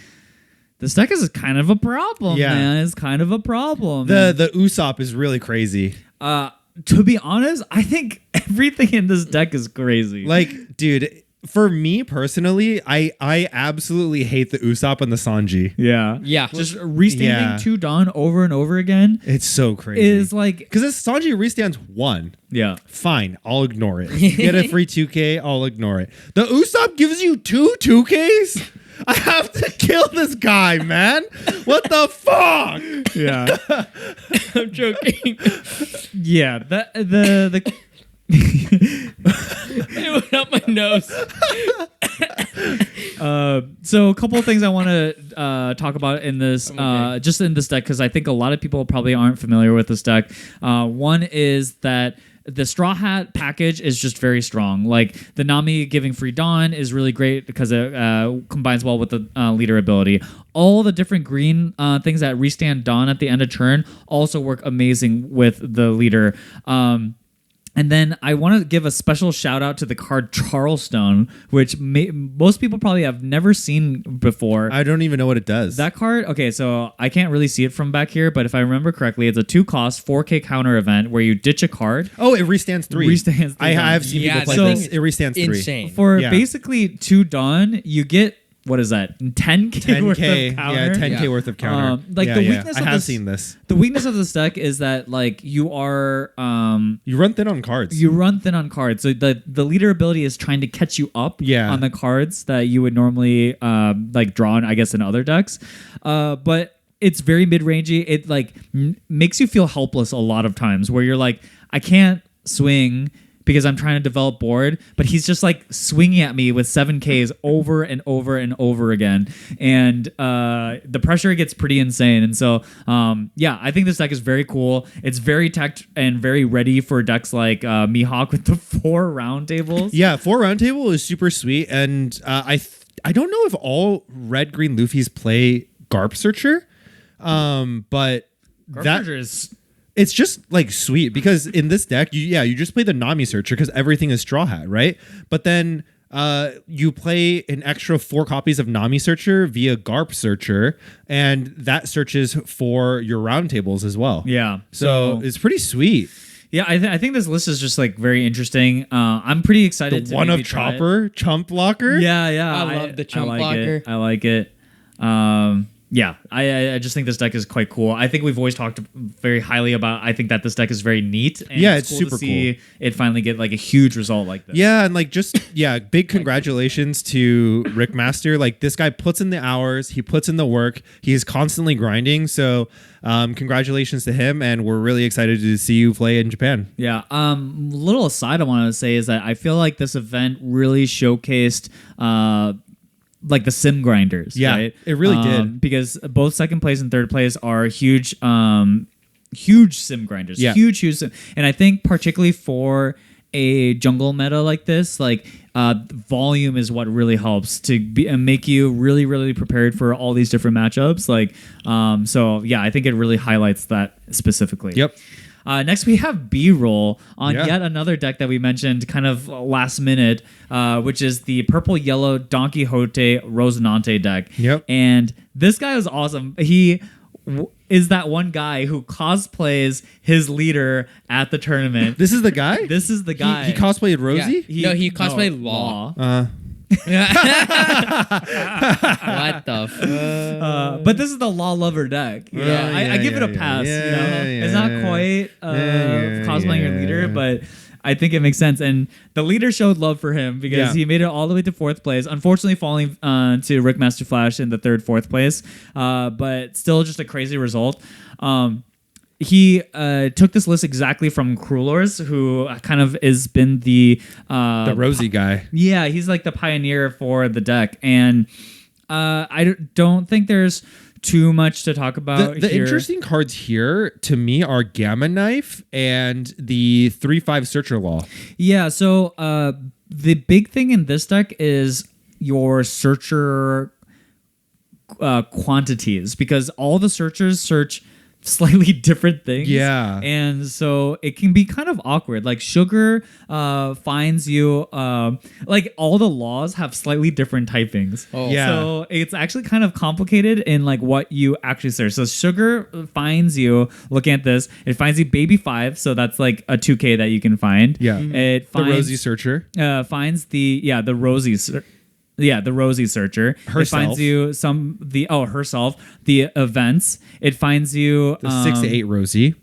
this deck is kind of a problem, man. It's kind of a problem. The Usopp is really crazy. To be honest, I think everything in this deck is crazy. Like, dude, for me personally, I absolutely hate the Usopp and the Sanji. Yeah. Just restanding 2 Dawn over and over again. It's so crazy. Is like, because if Sanji restands 1, fine, I'll ignore it. Get a free 2K, I'll ignore it. The Usopp gives you 2 2Ks? I have to kill this guy, man. What the fuck? Yeah. I'm joking. Yeah. The It went up my nose. So a couple of things I want to talk about in this, just in this deck, because I think a lot of people probably aren't familiar with this deck. One is that the Straw Hat package is just very strong. Like, the Nami giving free Dawn is really great because it combines well with the leader ability. All the different green things that restand Dawn at the end of turn also work amazing with the leader. And then I want to give a special shout out to the card Charleston, which most people probably have never seen before. I don't even know what it does. That card, okay, so I can't really see it from back here, but if I remember correctly, it's a 2-cost 4K counter event where you ditch a card. Oh, it restands 3. Restands 3. I've seen people play this. It restands 3. Insane. For basically 2 Dawn, you get, what is that? 10K worth of counter. Yeah, 10K worth of counter. Like, the weakness I of have this, seen this. The weakness of this deck is that, like, you are you run thin on cards. You run thin on cards. So the leader ability is trying to catch you up on the cards that you would normally like draw on, I guess, in other decks. But it's very mid-rangey. It like makes you feel helpless a lot of times where you're like, I can't swing because I'm trying to develop board, but he's just like swinging at me with 7Ks over and over and over again. And the pressure gets pretty insane. And so, I think this deck is very cool. It's very teched and very ready for decks like Mihawk with the 4 round tables. Yeah, 4 round table is super sweet. And I don't know if all red, green Luffy's play Garp Searcher, but Garp Searcher is... It's just like sweet because in this deck, you just play the Nami Searcher because everything is Straw Hat, right? But then you play an extra 4 copies of Nami Searcher via Garp Searcher, and that searches for your round tables as well. Yeah. So it's pretty sweet. Yeah, I think this list is just like very interesting. I'm pretty excited. The one of Chopper, Chump Blocker. Yeah. I love the Chump Blocker. I like it. Yeah, I just think this deck is quite cool. I think we've always talked very highly about. I think that this deck is very neat. And it's cool super to see it finally get like a huge result like this. Yeah, and like big congratulations to Rickmaster. Like, this guy puts in the hours, he puts in the work, he is constantly grinding. So congratulations to him, and we're really excited to see you play in Japan. Yeah. Little aside I wanted to say is that I feel like this event really showcased like the sim grinders. Yeah, right? it really did. Because both second place and third place are huge sim grinders. Yeah. Huge sim. And I think particularly for a jungle meta like this, like volume is what really helps to make you really, really prepared for all these different matchups. Like, so yeah, I think it really highlights that specifically. Yep. Next, we have B-roll on yet another deck that we mentioned kind of last minute, which is the purple-yellow Don Quixote Rosinante deck. Yep. And this guy is awesome. He is that one guy who cosplays his leader at the tournament. This is the guy? This is the guy. He cosplayed Rosi? He cosplayed Law. What the fuck? But this is the Law Lover deck. I give it a pass. It's not quite cosplaying your leader, but I think it makes sense. And the leader showed love for him because he made it all the way to 4th place. Unfortunately, falling to Rickmaster Flash in the 3rd, 4th place. But still just a crazy result. He took this list exactly from Krulors, who kind of has been the Rosi guy. Yeah, he's like the pioneer for the deck. And I don't think there's too much to talk about The here. interesting cards here to me are Gamma Knife and the 3/5 Searcher Law. Yeah, so the big thing in this deck is your searcher quantities, because all the searchers search slightly different things. Yeah. And so it can be kind of awkward. Like Sugar finds you, like all the laws have slightly different typings. Oh. Yeah. So it's actually kind of complicated in like what you actually search. So Sugar finds you, looking at this, it finds you Baby 5. So that's like a 2K that you can find. Yeah. It The finds, Rosi Searcher. finds the Rosi the Rosi searcher. Herself. It finds you herself. The events. It finds you The 6/8 Rosi.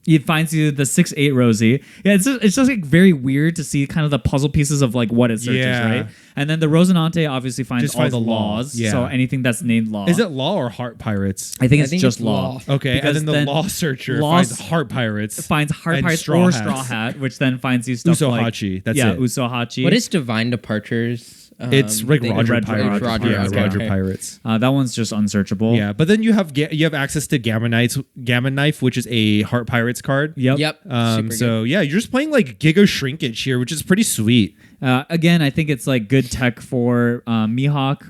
It finds you the 6/8 Rosi. Yeah, it's just like very weird to see kind of the puzzle pieces of like what it searches, Yeah. right? And then the Rosinante obviously finds Just all finds the law. laws. Yeah. So anything that's named law. Is it Law or Heart Pirates? I think I it's think just it's law. law. Okay, Because and then then the Law Searcher Laws- finds Heart Pirates. Finds Heart and Pirates Straw or Hats. Straw Hat, which then finds you stuff like Usohachi, that's yeah, it. Usohachi. What is Divine Departures? It's like thing? Roger Red- Pirates. Roger, Yeah, okay. Roger Pirates. that one's just unsearchable. Yeah, but then you have access to Gamma Knife, which is a Heart Pirates card. Yep. Yep. Super So yeah, you're just playing like Giga Shrinkage here, which is pretty sweet. Again, I think it's like good tech for Mihawk,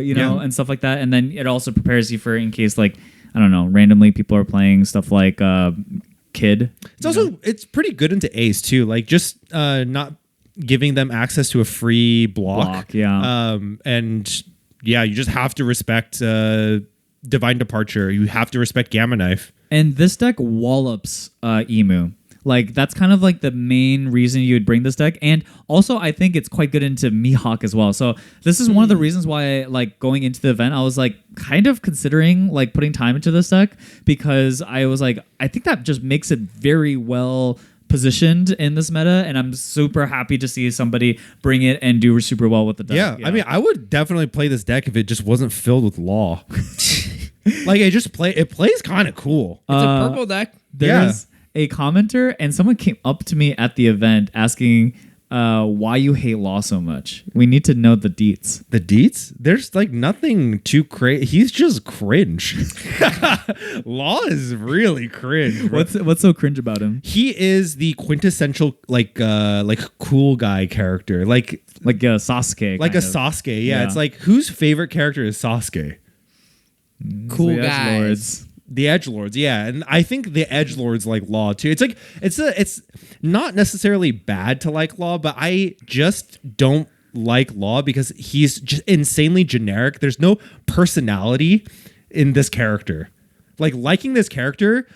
Yeah. and stuff like that. And then it also prepares you for in case, like, I don't know, randomly people are playing stuff like Kid. It's also it's pretty good into Ace too, like just not giving them access to a free block. Yeah. And yeah, you just have to respect Divine Departure. You have to respect Gamma Knife. And this deck wallops Emu. Like, that's kind of like the main reason you would bring this deck. And also, I think it's quite good into Mihawk as well. So this is one of the reasons why, like, going into the event, I was, like, kind of considering, like, putting time into this deck. Because I was like, I think that just makes it very well positioned in this meta, and I'm super happy to see somebody bring it and do super well with the deck. Yeah, I mean, I would definitely play this deck if it just wasn't filled with Law. Like it plays kind of cool. It's a purple deck. There's a commenter, and someone came up to me at the event asking why you hate Law so much. We need to know the deets. The deets, there's like nothing too crazy. He's just cringe. Law is really cringe. Bro. What's so cringe about him? He is the quintessential like cool guy character, like Like a Sasuke. a kind of. Sasuke. Yeah, Yeah. it's like whose favorite character is Sasuke? Cool The guys. Edgelords. The Edgelords, yeah, and I think the Edgelords like Law too. It's like it's not necessarily bad to like Law, but I just don't like Law because he's just insanely generic. There's no personality in this character. Like liking this character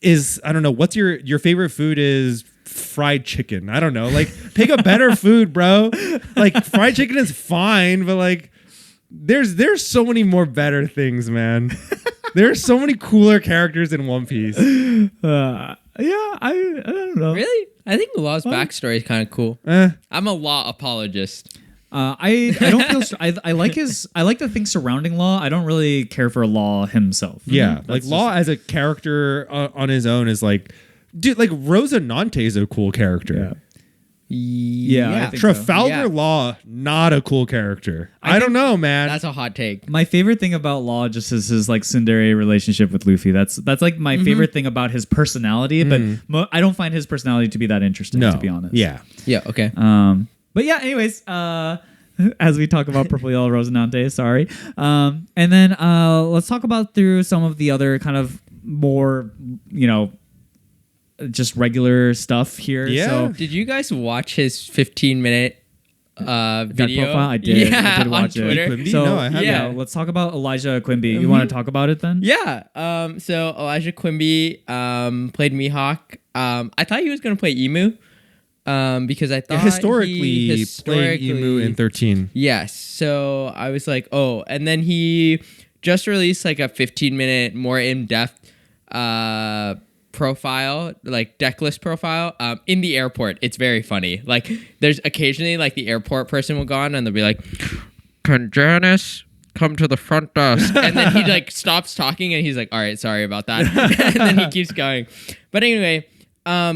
is, I don't know, what's your favorite food is fried chicken. I don't know. Like pick a better food, bro. Like fried chicken is fine, but like there's so many more better things, man. There's so many cooler characters in One Piece. Yeah, I don't know. Really? I think Law's backstory is kind of cool. Eh. I'm a Law apologist. I don't feel. I like the things surrounding Law. I don't really care for Law himself. Yeah, That's like Law as a character on his own is like, dude, like Rosinante is a cool character. Yeah, I think so. Trafalgar Yeah. Law, not a cool character. I don't think know, man. That's a hot take. My favorite thing about Law just is his like tsundere relationship with Luffy. That's like my favorite thing about his personality. But I don't find his personality to be that interesting, no, to be honest. Yeah, Yeah, okay. But yeah, anyways, as we talk about Purple Yellow Rosinante, sorry. And then let's talk about through some of the other kind of more, just regular stuff here. Yeah. So Did you guys watch his 15-minute video? profile? I did. Yeah, I did watch on it. Twitter. Quimby? So No, I haven't. yeah, let's talk about Elijah Quimby. You want to talk about it then? Yeah. So Elijah Quimby played Mihawk. I thought he was gonna play Emu. Because I thought historically playing Emu in 13. Yes. So I was like, oh, and then he just released like a 15-minute more in-depth profile, like deck list profile, in the airport. It's very funny. Like there's occasionally like the airport person will go on and they'll be like, "Can Janice come to the front desk?" And then he like stops talking and he's like, "All right, sorry about that." And then he keeps going. But anyway,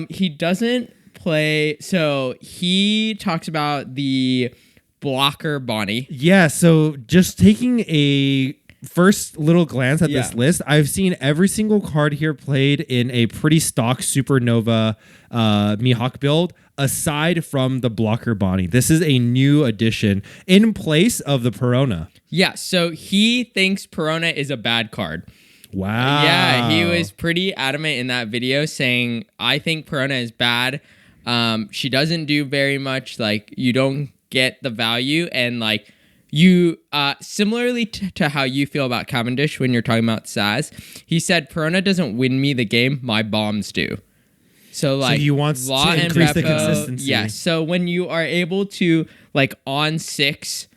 he doesn't play. So he talks about the blocker Bonney. Yeah, so just taking a first little glance at Yeah. this list, I've seen every single card here played in a pretty stock Supernova Mihawk build, aside from the blocker Bonney. This is a new addition in place of the Perona. Yeah, so he thinks Perona is a bad card. Wow. Yeah, he was pretty adamant in that video saying, I think Perona is bad. She doesn't do very much. Like, you don't get the value. And, like, you, similarly to how you feel about Cavendish when you're talking about Saz, he said, Perona doesn't win me the game. My bombs do. So, like, he wants Law to and increase the Repo, consistency. yeah, so when you are able to, like, on 6,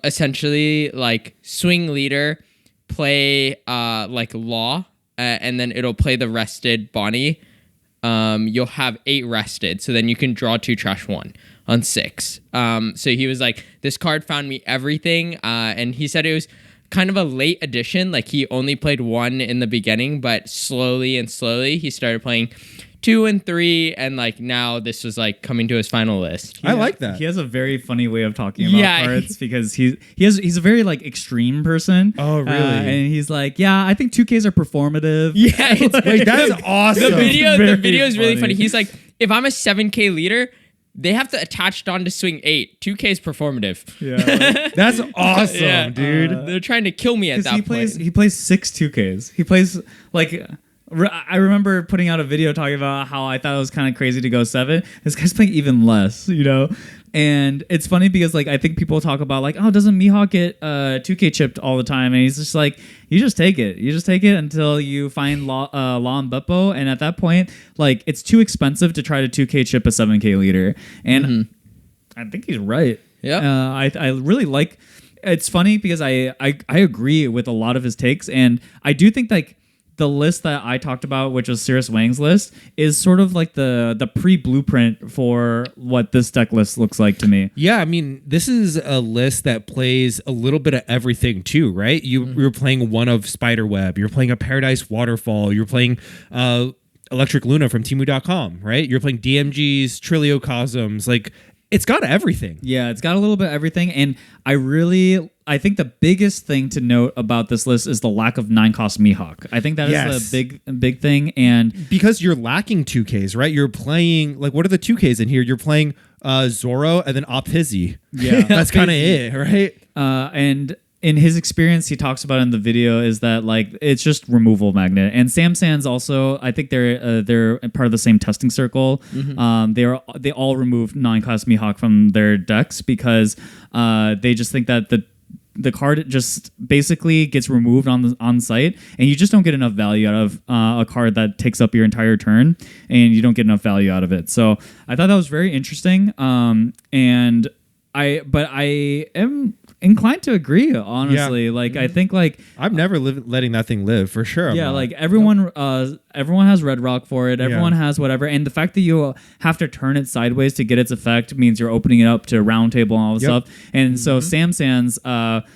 essentially, like, swing leader, play like Law, and then it'll play the rested Bonney. You'll have 8 rested, so then you can draw 2 trash 1 on 6. So he was like, this card found me everything, and he said it was kind of a late addition. Like, he only played 1 in the beginning, but slowly he started playing 2 and 3, and like now this was like coming to his final list. I like that. He has a very funny way of talking about cards because he's a very like extreme person. Oh, really? And he's like, yeah, I think 2Ks are performative. Yeah, it's Like, that's awesome. the video Very is really funny. funny. He's like, if I'm a 7K leader, they have to attach on to swing 8. 2K is performative. Yeah, That's awesome, Yeah. dude. They're trying to kill me at that point. he plays 6 2Ks. He plays like. I remember putting out a video talking about how I thought it was kind of crazy to go 7. This guy's playing even less, you know? And it's funny because, like, I think people talk about, like, oh, doesn't Mihawk get 2K chipped all the time? And he's just like, you just take it. You just take it until you find Law and Beppo. And at that point, like, it's too expensive to try to 2K chip a 7K leader. And I think he's right. Yeah. I really like... It's funny because I agree with a lot of his takes. And I do think, like, the list that I talked about, which was Cirrus Wang's list, is sort of like the pre-blueprint for what this deck list looks like to me. Yeah, I mean, this is a list that plays a little bit of everything too, right? You're playing one of Spiderweb, you're playing a Paradise Waterfall, you're playing Electric Luna from Temu.com, right? You're playing DMG's Triliocosms, like it's got everything. Yeah, it's got a little bit of everything, and I think the biggest thing to note about this list is the lack of 9-cost Mihawk. I think that is the big thing, and because you're lacking 2Ks, right? You're playing, like, what are the 2Ks in here? You're playing Zoro and then Ophizi. Yeah. That's kind of it, right? And in his experience, he talks about in the video is that, like, it's just removal magnet. And Samsans also, I think they're part of the same testing circle. They all remove 9-cost Mihawk from their decks because they just think that the card just basically gets removed on site, and you just don't get enough value out of a card that takes up your entire turn, and you don't get enough value out of it. So I thought that was very interesting. And I am inclined to agree, honestly. Like, I think, like, I'm never letting that thing live, for sure. I'm yeah, not. like everyone has Red Rock for it. Everyone has whatever, and the fact that you have to turn it sideways to get its effect means you're opening it up to round table and all this stuff. And so Samsans,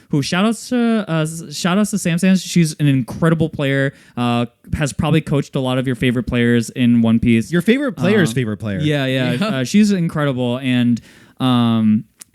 who shout outs to Samsans, she's an incredible player. Has probably coached a lot of your favorite players in One Piece. Your favorite player's favorite player. Yeah. She's incredible, and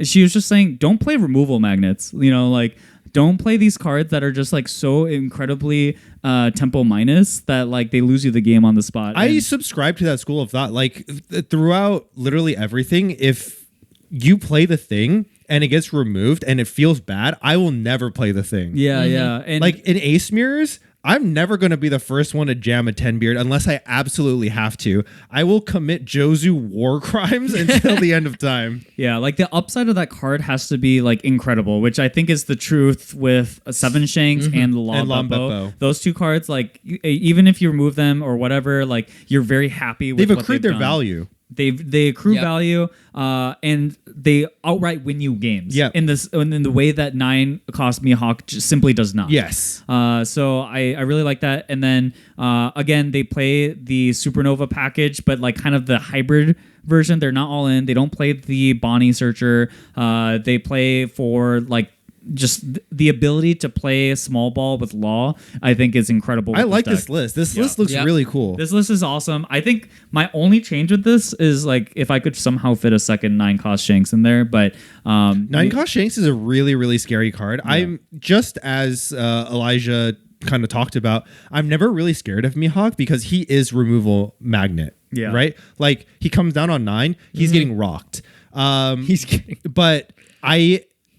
she was just saying, don't play removal magnets. You know, like, don't play these cards that are just like so incredibly tempo minus that like they lose you the game on the spot. I subscribe to that school of thought. Like, throughout literally everything, if you play the thing and it gets removed and it feels bad, I will never play the thing. Yeah. And like in Ace Mirrors, I'm never going to be the first one to jam a 10 beard unless I absolutely have to. I will commit Jozu war crimes until the end of time. Yeah, like the upside of that card has to be like incredible, which I think is the truth with Seven Shanks and the Law Beppo. Those two cards, like even if you remove them or whatever, like you're very happy with They've what accrued they've their done. value. They accrue value, and they outright win you games. Yeah. In the way that 9-cost Mihawk just simply does not. Yes. So I really like that. And then again, they play the Supernova package, but like kind of the hybrid version. They're not all in. They don't play the Bonney Searcher. They play for like the ability to play small ball with Law, I think is incredible. I with like deck. this list. This list looks Yep. really cool. This list is awesome. I think my only change with this is like if I could somehow fit a second 9-cost Shanks in there, but 9-cost Shanks is a really, really scary card. I'm just as Elijah kind of talked about, I'm never really scared of Mihawk because he is removal magnet. Yeah. Right? Like he comes down on 9, he's getting rocked. He's getting. But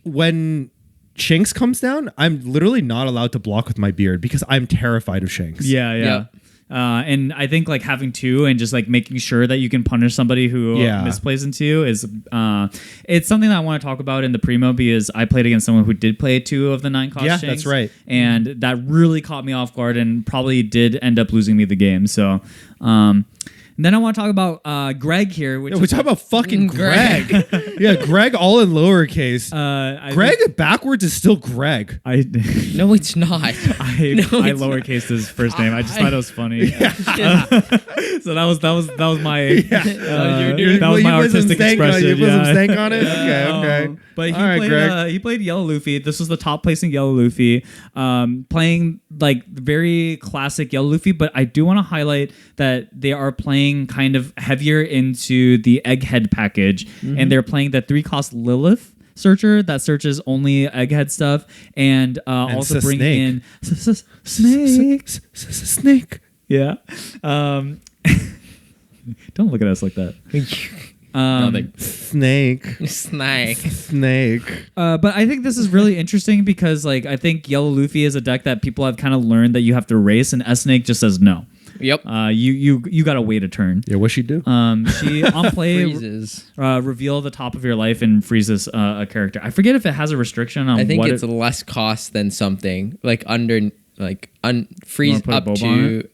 when Shanks comes down, I'm literally not allowed to block with my beard because I'm terrified of Shanks. Yeah. Yep. And I think like having 2 and just like making sure that you can punish somebody who misplays into you is it's something that I want to talk about in the primo because I played against someone who did play 2 of the 9-cost Yeah, Shanks, that's right. and that really caught me off guard and probably did end up losing me the game. So and then I want to talk about Greg here. Which We talk about fucking Greg. Greg. Yeah, Greg all in lowercase. Greg backwards is still Greg. No, it's not. I it's lowercase his first name. I just thought it was funny. So that was my that was my artistic expression. You put some stank on it. Okay. But he All right, played Greg. he played Yellow Luffy. This was the top placing Yellow Luffy, playing like very classic Yellow Luffy. But I do want to highlight that they are playing kind of heavier into the Egghead package, and they're playing the 3-cost Lilith searcher that searches only Egghead stuff, and also bringing in Snake. Yeah. Don't look at us like that. Snake. But I think this is really interesting because, like, I think Yellow Luffy is a deck that people have kind of learned that you have to race, and S Snake just says no. Yep. You gotta wait a turn. Yeah, what'd she do? She on play Freezes. reveal the top of your life and freezes a character. I forget if it has a restriction on. I think what it's less cost than something like freeze put a up bob on to.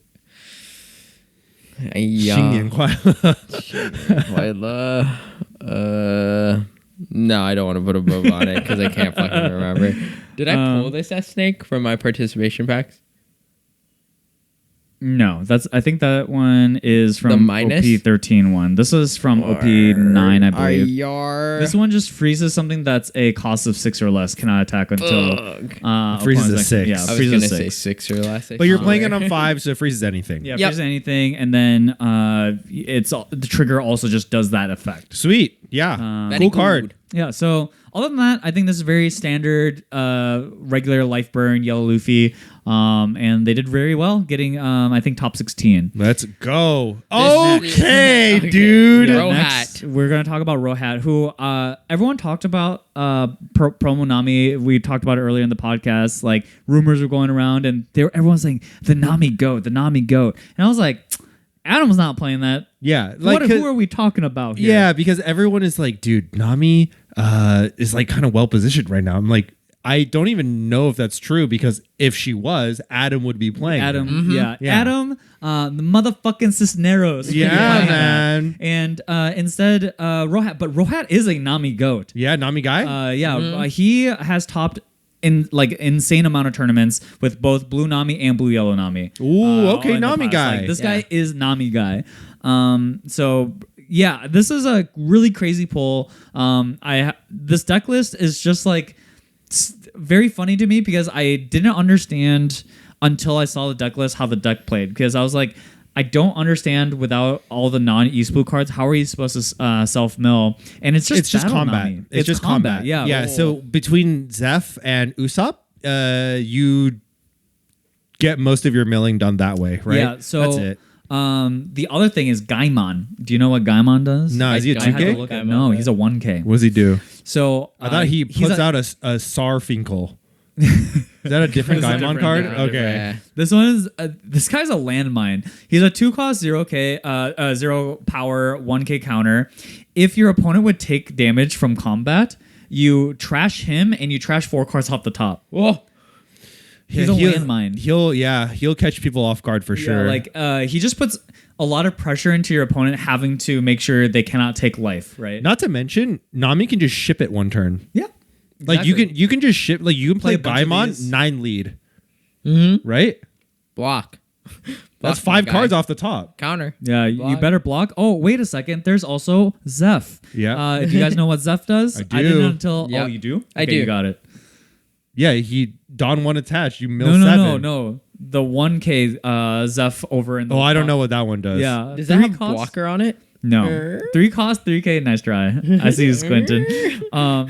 No, I don't want to put a bob on it because I can't fucking remember. Did I pull this S Snake from my participation packs? No, I think that one is from The minus? OP13 one. This is from OP9, I believe. Ayar. This one just freezes something that's a cost of 6 or less. Cannot attack until Freezes opponents a 6. Yeah, I was freezes gonna a say 6. 6 or less. But you're playing it on 5, so it freezes anything. Yeah, Yep. freezes anything, and then the trigger also just does that effect. Sweet. Yeah. Very Cool good. card. Yeah, so other than that, I think this is very standard, regular life burn Yellow Luffy, and they did very well, getting I think top 16. Let's go. This- Okay, Okay. dude. Rohat. Next, we're gonna talk about Rohat, who everyone talked about. Promo Nami, we talked about it earlier in the podcast. Like rumors were going around, and everyone's saying the Nami goat, the Nami goat, and I was like, Adam's not playing that. Yeah. Like, Who are we talking about here? yeah, because everyone is like, dude, Nami is like kind of well positioned right now. I'm like, I don't even know if that's true because if she was, Adam would be playing. her. Adam, yeah. Yeah. Adam, the motherfucking Cisneros. Yeah, man. And instead, Rohat, but Rohat is a Nami goat. Yeah, Nami guy. He has topped in like insane amount of tournaments with both blue Nami and blue yellow Nami. Ooh, okay, in the Nami past. guy. Like, this guy is Nami guy. So yeah, this is a really crazy pull. This deck list is just like very funny to me because I didn't understand until I saw the deck list how the deck played, because I was like, I don't understand without all the non-East Blue cards, how are you supposed to self-mill? And it's just combat. Nami. It's just combat. Yeah. Yeah. So between Zeph and Usopp, you get most of your milling done that way, right? Yeah. So that's it. The other thing is Gaimon. Do you know what Gaimon does? No, is he a I had to 2K? look at- No, he's a 1K. What does he do? So I thought he he's puts out a Sarfinkel. Is that a different That's a Gaimon different- card? yeah, Okay. Yeah. This one is this guy's a landmine. He's a 2-cost 0K 0 power 1K counter. If your opponent would take damage from combat, you trash him and you trash 4 cards off the top. Whoa. He's a landmine. He'll catch people off guard for sure. Like he just puts a lot of pressure into your opponent having to make sure they cannot take life, right? Not to mention, Nami can just ship it one turn. Yeah. Like you can just ship. Like you can play Play a bunch of Gaimon these. 9 lead, right? Block. That's Block 5 my cards guy. off the top. Counter. Yeah, you Block. better block. Oh, wait a second. There's also Zeph. Yeah. Do you guys know what Zeph does? I I didn't do. until. Yep. Oh, you do? I Okay, do. You got it. Yeah, he Dawn 1 attached. You mill No, 7. no. The 1K Zeph over in the. Oh, I don't know what that one does. Yeah. Does that have blocker on it? No. 3 cost, 3K, nice try. I see you squinting.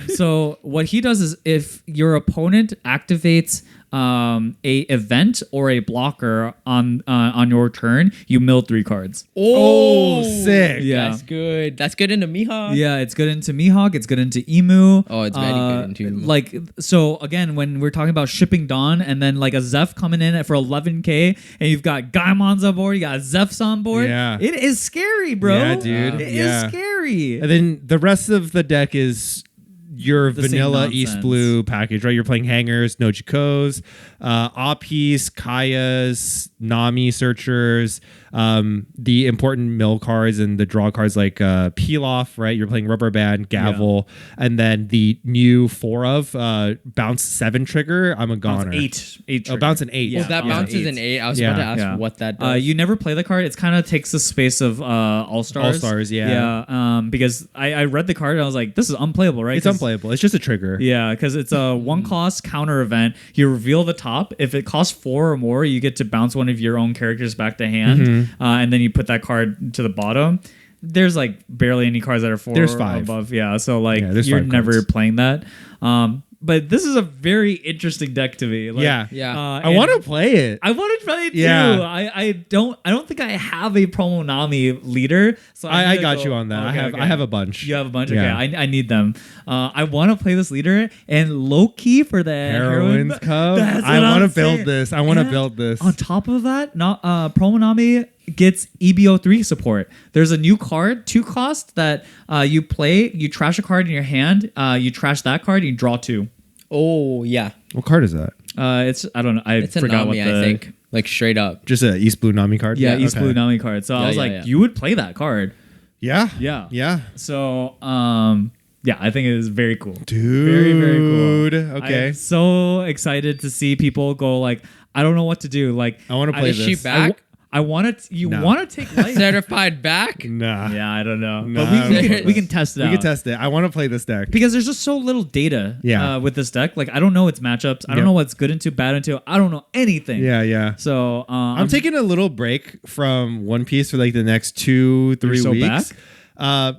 So what he does is if your opponent activates a event or a blocker on your turn, you mill 3 cards. Oh, sick. Yeah. That's good. That's good into mihawk. Yeah, it's good into Mihawk. It's good into Emu. Oh, it's very good into Emu. Like, so again, when we're talking about shipping Dawn and then like a Zeph coming in for 11K and you've got Gaimons on board, you got Zephs on board. Yeah. It is scary, bro. Yeah, dude. It Yeah. is scary. And then the rest of the deck is your The same vanilla nonsense. East Blue package, right? You're playing Hangers, Nojikos, Apis, Kayas, Nami Searchers, the important mill cards and the draw cards like Peel Off, right? You're playing Rubber Band, Gavel, and then the new 4 of Bounce 7 trigger. I'm a goner. Bounce 8. Oh, Bounce an 8. Yeah. Oh, that Yeah. bounces an 8. I was Yeah. about to ask Yeah. what that does. You never play the card. It kind of takes the space of All Stars. All-Stars, yeah. Yeah. Because I read the card and I was like, this is unplayable, right? It's 'Cause- unplayable. It's just a trigger. Yeah, because it's a 1 cost counter event. You reveal the top. If it costs 4 or more, you get to bounce one of your own characters back to hand, and then you put that card to the bottom. There's like barely any cards that are 4 There's or 5. above. Yeah, so like Yeah, there's you're 5 never cards. playing that. But this is a very interesting deck to me. Like, Yeah. Yeah. I and want to play it. I want to play it too. Yeah. I don't think I have a promo Nami leader. So I need to got go- you on that. Okay, I have a bunch. You have a bunch. Yeah. Okay, I need them. I want to play this leader and low key for the Heroines Cup. That's I what want I'm to build saying. this. I want to And build this. On top of that, not promo Nami gets EBO3 support. There's a new card, 2 cost that you play. You trash a card in your hand. You trash that card. You draw 2. oh, yeah. What card is that? It's I don't know. I It's a forgot Nami, what the I think. Like straight up. Just a East Blue Nami card? yeah East okay. Blue Nami card. So I Yeah, was yeah, like, yeah. you would play that card. Yeah. Yeah. Yeah. So, yeah, I think it is very cool. Dude. Very, very cool. Okay. I'm so excited to see people go like, I don't know what to do. Like, I want to play Is she this. back? I want to. You No. want to take life? Certified back? Nah. Yeah, I don't know. Nah, But we I don't can, know. we can test it We out. can test it. I want to play this deck. Because there's just so little data Yeah. with this deck. Like, I don't know its matchups. I don't Yep. know what's good into, bad into. I don't know anything. Yeah, yeah. So, I'm taking a little break from One Piece for like the next 2-3 so weeks. back?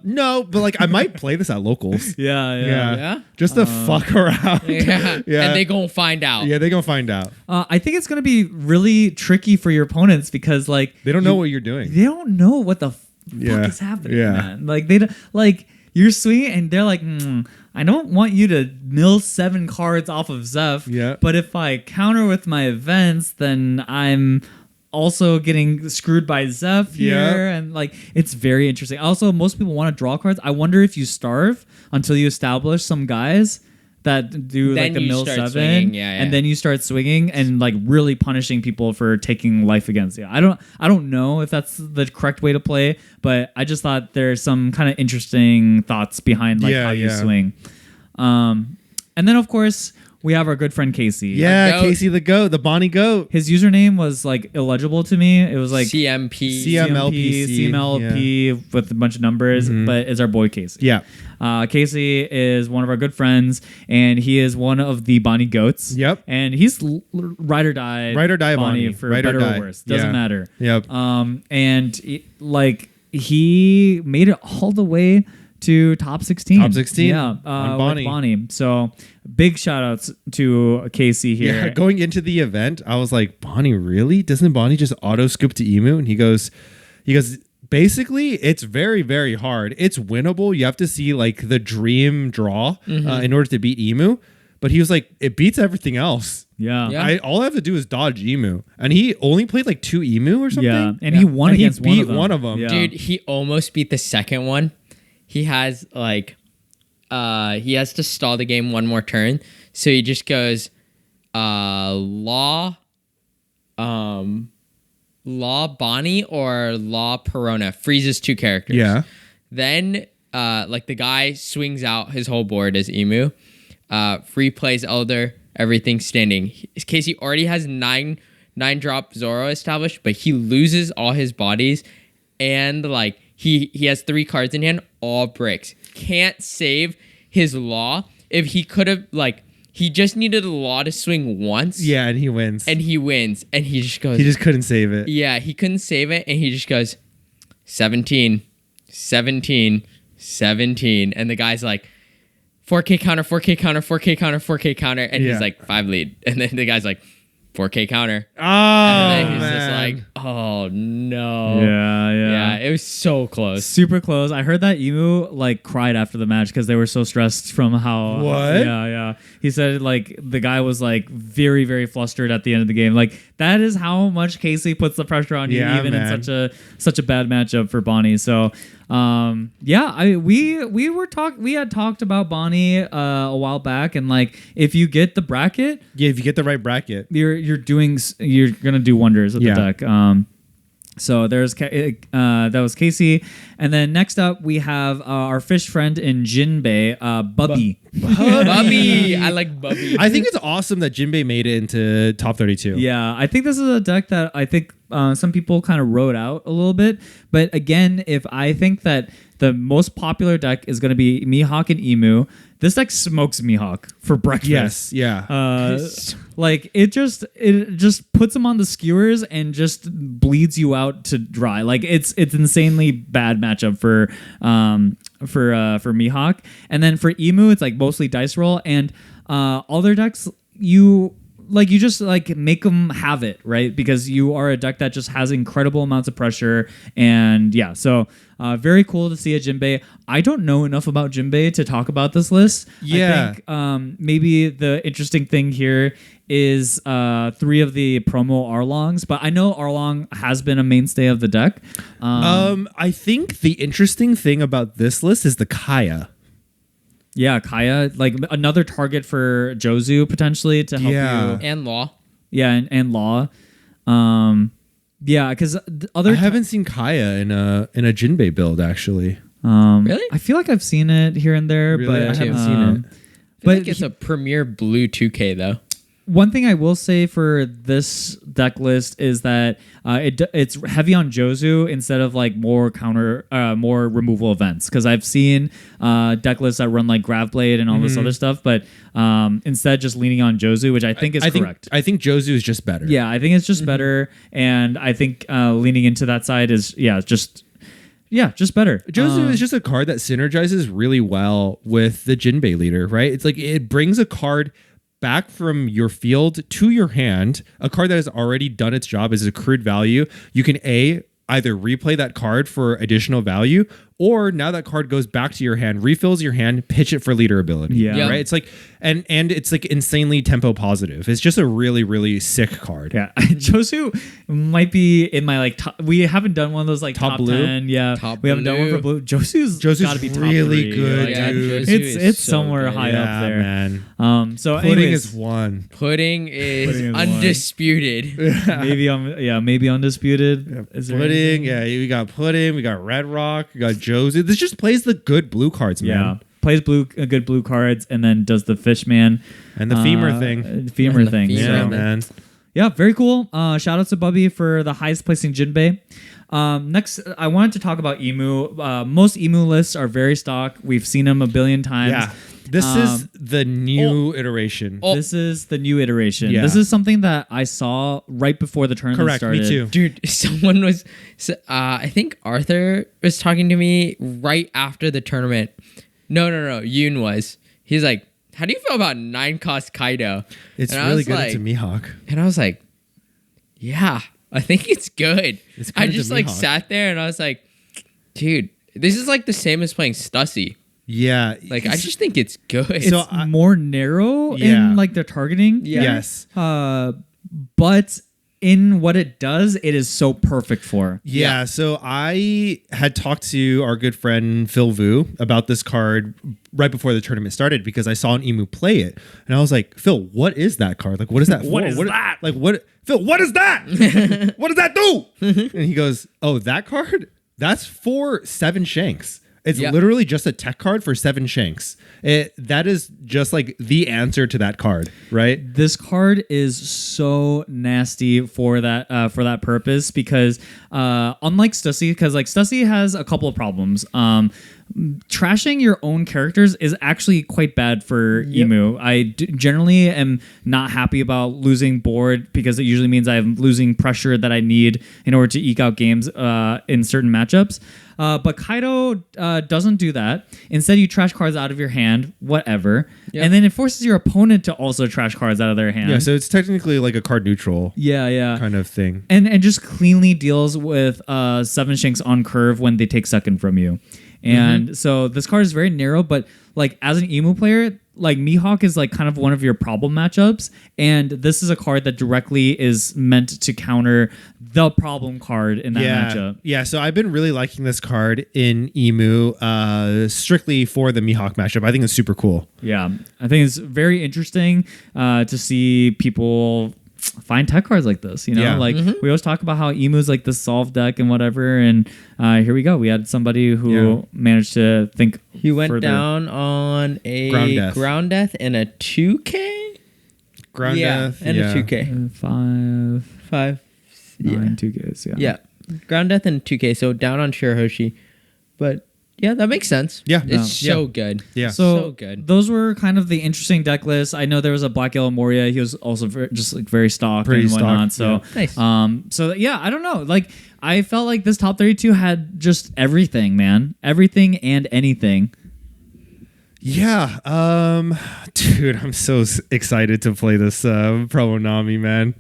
No, but like I might play this at locals. Yeah. Yeah? Just to fuck around. Yeah. Yeah. And they gonna find out. Yeah, they're gonna find out. I think it's going to be really tricky for your opponents because, like, They don't know what you're doing. they don't know what the Yeah. fuck is happening, Yeah. man. Like they don't, like you're swinging and they're like, I don't want you to mill 7 cards off of Zeph. Yeah. But if I counter with my events, then I'm also getting screwed by Zeph here, Yeah. and like it's very interesting. Also, most people want to draw cards. I wonder if you starve until you establish some guys that do Then like the you mill start 7, swinging, yeah, yeah. and then you start swinging and like really punishing people for taking life against you. I don't know if that's the correct way to play, but I just thought there's some kind of interesting thoughts behind like Yeah, how you yeah. swing. And then of course we have our good friend Casey. Yeah, goat. Casey the goat, the Bonney goat. His username was like illegible to me. It was like CMP. CMLP with a bunch of numbers, but it's our boy Casey. Yeah. Casey is one of our good friends, and he is one of the Bonney goats. Yep. And he's ride or die. Ride or die Bonney. for Ride or better die. or worse. Doesn't Yeah. matter. Yep. Like he made it all the way to top 16. Top 16 Yeah. on With Bonney. Bonney. So big shout outs to Casey here. Yeah, going into the event, I was like, Bonney, really? Doesn't Bonney just auto scoop to Emu? And he goes, basically, it's very, very hard. It's winnable. You have to see like the dream draw in order to beat Emu. But he was like, it beats everything else. Yeah. Yeah. All I have to do is dodge Emu. And he only played like 2 Emu or something. Yeah. And he won And he against beat one one of of them. them. Yeah. Dude, he almost beat the second one. He has like he has to stall the game one more turn. So he just goes Law Bonney or Law Perona. Freezes 2 characters. Yeah. Then like the guy swings out his whole board as Emu. Free plays Elder, everything standing. Casey already has 9 drop Zoro established, but he loses all his bodies and like he has 3 cards in hand, all bricks. Can't save his Law. If he could have like He just needed a law to swing once. Yeah, and he wins. And he wins. And he just goes. He just couldn't save it. Yeah, he couldn't save it. And he just goes 17, 17, 17. And the guy's like, 4K counter, 4K counter, 4K counter, 4K counter. And he's like, 5 lead. And then the guy's like, 4K counter. Oh, and then he's man. just like, oh, no. Yeah. It was so close. Super close. I heard that Emu like cried after the match because they were so stressed from how. What? Yeah. He said like the guy was like very, very flustered at the end of the game. Like that is how much Casey puts the pressure on you, even man. in such a bad matchup for Bonney. So, we had talked about Bonney a while back, and like if you get the bracket, Yeah, if you get the right bracket. you're gonna do wonders with the deck. So there's that was Casey, and then next up we have our fish friend in Jinbe, Bubby. Bubby. I like Bubby. I think it's awesome that Jinbe made it into top 32. Yeah, I think this is a deck that I think some people kind of wrote out a little bit. But again, if I think that the most popular deck is going to be Mihawk and Emu, this deck smokes Mihawk for breakfast. Yes, yeah. Like it just puts him on the skewers and just bleeds you out to dry. Like it's insanely bad matchup for Mihawk. And then for Emu, it's like mostly dice roll, and all their decks you just like make them have it, right? Because you are a deck that just has incredible amounts of pressure. And yeah, so very cool to see a Jinbe. I don't know enough about Jinbe to talk about this list. Yeah. I think maybe the interesting thing here is 3 of the promo Arlongs, but I know Arlong has been a mainstay of the deck. I think the interesting thing about this list is the Kaya. Yeah, Kaya, like another target for Jozu potentially to help Yeah. you. and Law. Yeah, and Law. Yeah, because other I haven't seen Kaya in a Jinbe build actually. Really? I feel like I've seen it here and there, Really? but I haven't seen it. I feel But like it's a premier blue 2K though. one thing I will say for this deck list is that it's heavy on Jozu instead of like more removal events. Because I've seen deck lists that run like Gravblade and all this other stuff, but instead just leaning on Jozu, which I think is correct. I think Jozu is just better. Yeah, I think it's just better, and I think leaning into that side is just better. Jozu is just a card that synergizes really well with the Jinbe leader, right? It's like it brings a card back from your field to your hand, a card that has already done its job as accrued value. You can either replay that card for additional value, or now that card goes back to your hand, refills your hand, pitch it for leader ability. Yeah. Yeah. Right? It's like and it's like insanely tempo positive. It's just a really, really sick card. Yeah, Jozu might be in my like top. We haven't done one of those like top blue? 10. Yeah, Top we haven't done one blue. for blue. Jozu's got to be top really 3. good, Yeah, dude. Jozu is It's so somewhere good. high Yeah, up there. man. So Pudding anyways, is one. Pudding is Pudding is one. undisputed. maybe undisputed. Is there Pudding, anything? yeah, we got Pudding, we got Red Rock, we got Jozu. This just plays the good blue cards, man. Yeah. Plays good blue cards, and then does the Fishman And the femur thing. Femur And the thing. femur. Yeah, So, man. yeah, very cool. Shout out to Bubby for the highest placing Jinbe. Next, I wanted to talk about Emu. Most Emu lists are very stock. We've seen them a billion times. Yeah. This is the new iteration. Oh. This is the new iteration. Yeah. This is something that I saw right before the tournament Correct, started. me too. Dude, someone was, I think Arthur was talking to me right after the tournament. No, Yoon was. He's like, how do you feel about 9-cost Kaido? It's And I really was good like, into Mihawk. And I was like, yeah, I think it's good. It's I good just to like Mihawk. sat there and I was like, dude, this is like the same as playing Stussy. Yeah. Like, I just think it's good. It's So more narrow Yeah. in like the targeting. Yeah. Yes. But in what it does, it is so perfect for. Yeah, so I had talked to our good friend Phil Vu about this card right before the tournament started because I saw an Emu play it. And I was like, Phil, what is that card? Like, what is that for? What is that? Like, what? Phil, what is that? What does that do? And he goes, oh, that card? That's for 7 Shanks. It's Yeah. literally just a tech card for 7 Shanks. That is just like the answer to that card, right? This card is so nasty for that purpose because unlike Stussy, because like Stussy has a couple of problems. trashing your own characters is actually quite bad for Emu. I generally am not happy about losing board because it usually means I'm losing pressure that I need in order to eke out games in certain matchups. But Kaido doesn't do that. Instead, you trash cards out of your hand, whatever. Yep. And then it forces your opponent to also trash cards out of their hand. Yeah, so it's technically like a card neutral kind of thing. And just cleanly deals with 7 Shanks on curve when they take second from you. And so this card is very narrow, but like as an Emu player, like Mihawk is like kind of one of your problem matchups, and this is a card that directly is meant to counter the problem card in that matchup. Yeah, so I've been really liking this card in Emu strictly for the Mihawk matchup. I think it's super cool. Yeah, I think it's very interesting to see people find tech cards like this, you know, we always talk about how Emu's like the solve deck and whatever, and here we go. We had somebody who managed to think. He went further. down on a ground death and a 2K. Ground death and a 2K. 5, 9 2Ks. Yeah, ground death and 2K. So down on Shirahoshi, but. Yeah, that makes sense. Yeah. It's so good. Yeah. So good. Those were kind of the interesting deck lists. I know there was a Black Yellow Moria. He was also just like very stocked and whatnot. So, nice. So I don't know. Like, I felt like this top 32 had just everything, man. Everything and anything. Yeah. Dude, I'm so excited to play this Pro Nami, man.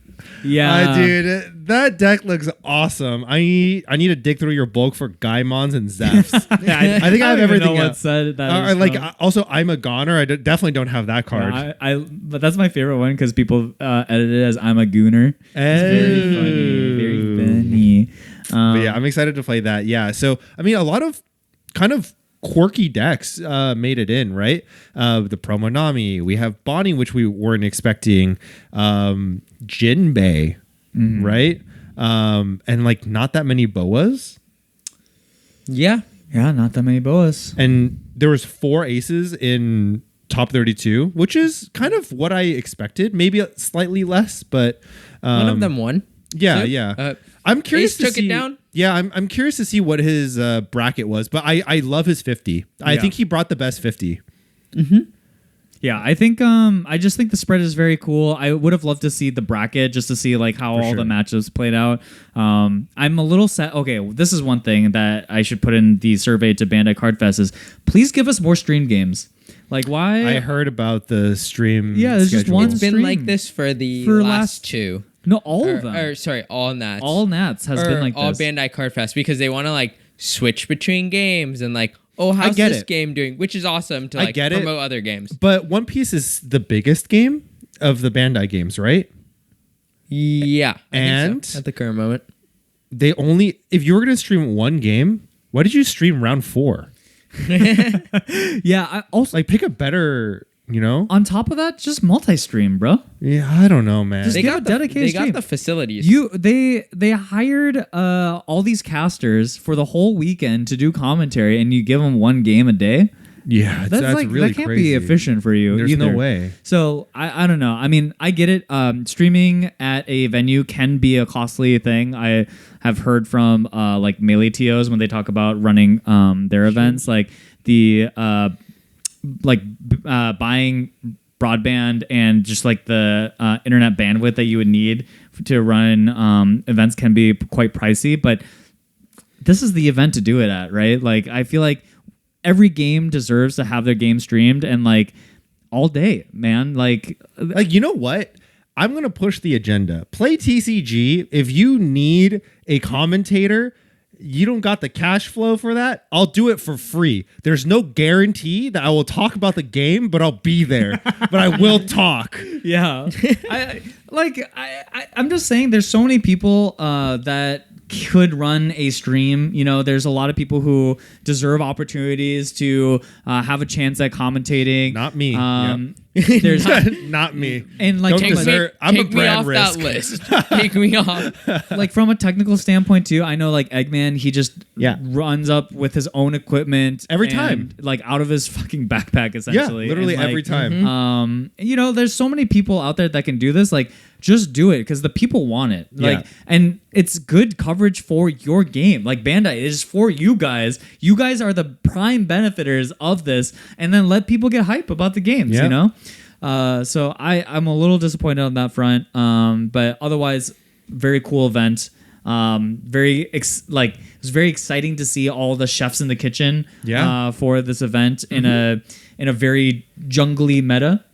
Yeah, dude, that deck looks awesome. I need to dig through your bulk for Gaimons and Zephyrs. I think I have everything. What said that also, I'm a goner. I definitely don't have that card. But that's my favorite one because people edit it as I'm a gooner. It's very funny. Very funny. But yeah, I'm excited to play that. Yeah. So I mean, a lot of kind of quirky decks made it in, right? The Promo Nami. We have Bonney, which we weren't expecting. Jinbe, right? And like not that many boas. Yeah, not that many boas. And there was 4 aces in top 32, which is kind of what I expected. Maybe slightly less, but one of them won. Yeah. I'm curious to took see. It down. Yeah, I'm curious to see what his bracket was, but I love his 50. I think he brought the best 50. Yeah, I think I just think the spread is very cool. I would have loved to see the bracket just to see like how all the matchups played out. I'm a little sad. Okay, this is one thing that I should put in the survey to Bandai Card Fest is please give us more stream games. Like why? I heard about the stream. Yeah, there's just one. It's been like this for the last 2. No, all of them. All Nats. All Nats has been like all this. All Bandai Card Fest because they want to like switch between games and like, oh, how's this game doing? Which is awesome to like promote other games. But One Piece is the biggest game of the Bandai games, right? Yeah. I and think so, at the current moment. They only, if you were going to stream one game, why did you stream round 4? Yeah, I also like pick a better, you know. On top of that, just multi-stream, bro. Yeah, I don't know, man. Just give a dedicated They stream. got the facilities. They hired all these casters for the whole weekend to do commentary, and you give them one game a day. Yeah, that's like really that can't crazy. be efficient for you. There's either. no way. So I don't know. I mean, I get it. Streaming at a venue can be a costly thing. I have heard from like Melee TOs when they talk about running their events, like the buying broadband and just like the internet bandwidth that you would need to run events can be quite pricey. But this is the event to do it at, right? Like I feel like every game deserves to have their game streamed and like all day, man. Like you know what? I'm going to push the agenda. Play TCG. If you need a commentator, you don't got the cash flow for that, I'll do it for free. There's no guarantee that I will talk about the game, but I'll be there. But I will talk. Yeah. I'm just saying there's so many people that could run a stream. You know, there's a lot of people who deserve opportunities to have a chance at commentating. Not me. There's not me. And like I'm a brand risk. That list. Take me off. Like from a technical standpoint too, I know like Eggman, he just runs up with his own equipment every time, like out of his fucking backpack essentially. Yeah, literally and, like, every time. You know, there's so many people out there that can do this. Like just do it because the people want it. Like, and it's good coverage for your game. Like Bandai is for you guys. You guys are the prime benefiters of this, and then let people get hype about the games. You know. So I'm a little disappointed on that front. But otherwise, very cool event. It was very exciting to see all the chefs in the kitchen. For this event in a very jungly meta.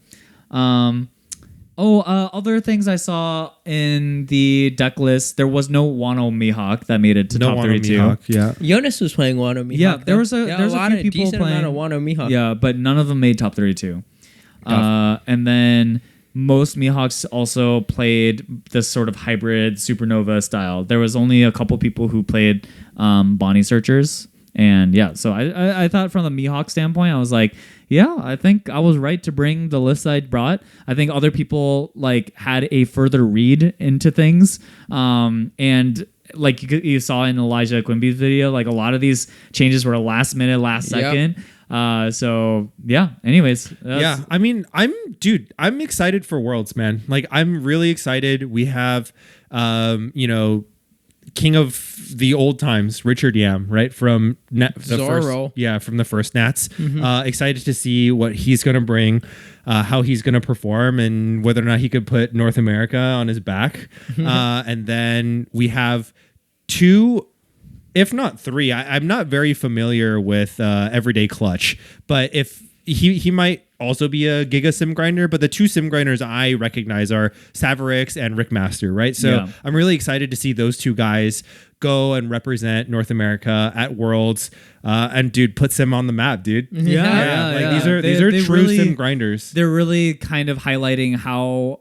Other things I saw in the deck list, there was no Wano Mihawk that made it to top 32. Mihawk, Jonas was playing Wano Mihawk. Yeah, there was a lot few of people decent playing amount of Wano Mihawk. Yeah, but none of them made top 32. And then most Mihawks also played this sort of hybrid supernova style. There was only a couple people who played Bonney Searchers. And yeah, so I thought from the Mihawk standpoint, I was like, yeah, I think I was right to bring the list I brought. I think other people like had a further read into things. And like you saw in Elijah Quimby's video, like a lot of these changes were last minute, last second. So yeah, anyways. Yeah. I mean, I'm excited for Worlds, man. Like I'm really excited. We have, King of the old times, Richard Yam, right? From Zorro. From the first Nats. Excited to see what he's going to bring, how he's going to perform, and whether or not he could put North America on his back. And then we have 2, if not 3. I'm not very familiar with Everyday Clutch, but if he might also be a Giga Sim Grinder, but the 2 Sim Grinders I recognize are Savarix and Rickmaster, right? So I'm really excited to see those 2 guys go and represent North America at Worlds, and dude, put Sim on the map, dude. These are true really, Sim Grinders. They're really kind of highlighting how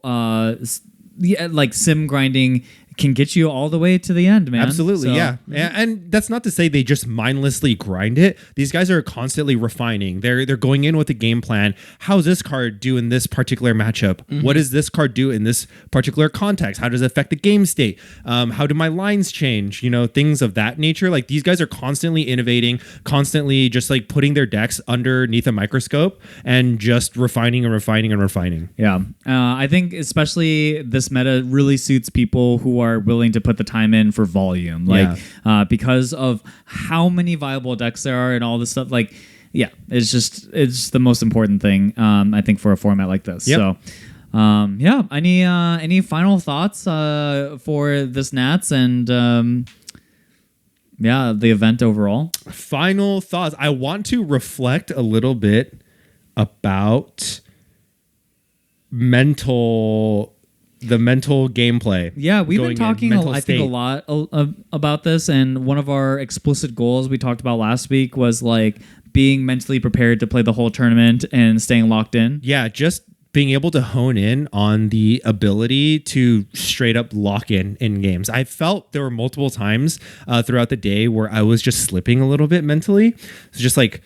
Sim grinding can get you all the way to the end, man. Absolutely, yeah. And that's not to say they just mindlessly grind it. These guys are constantly refining. They're going in with a game plan. How's this card do in this particular matchup? What does this card do in this particular context? How does it affect the game state? How do my lines change? Things of that nature. Like these guys are constantly innovating, constantly just like putting their decks underneath a microscope and just refining and refining and refining. Yeah. I think especially this meta really suits people who are willing to put the time in for volume, because of how many viable decks there are and all this stuff. It's the most important thing, I think, for a format like this. So any final thoughts for this Nats and the event overall? Final thoughts. I want to reflect a little bit about the mental gameplay. Yeah, we've been talking, I think, a lot about this, and one of our explicit goals we talked about last week was like being mentally prepared to play the whole tournament and staying locked in. Yeah, just being able to hone in on the ability to straight up lock in games. I felt there were multiple times throughout the day where I was just slipping a little bit mentally. It's just like,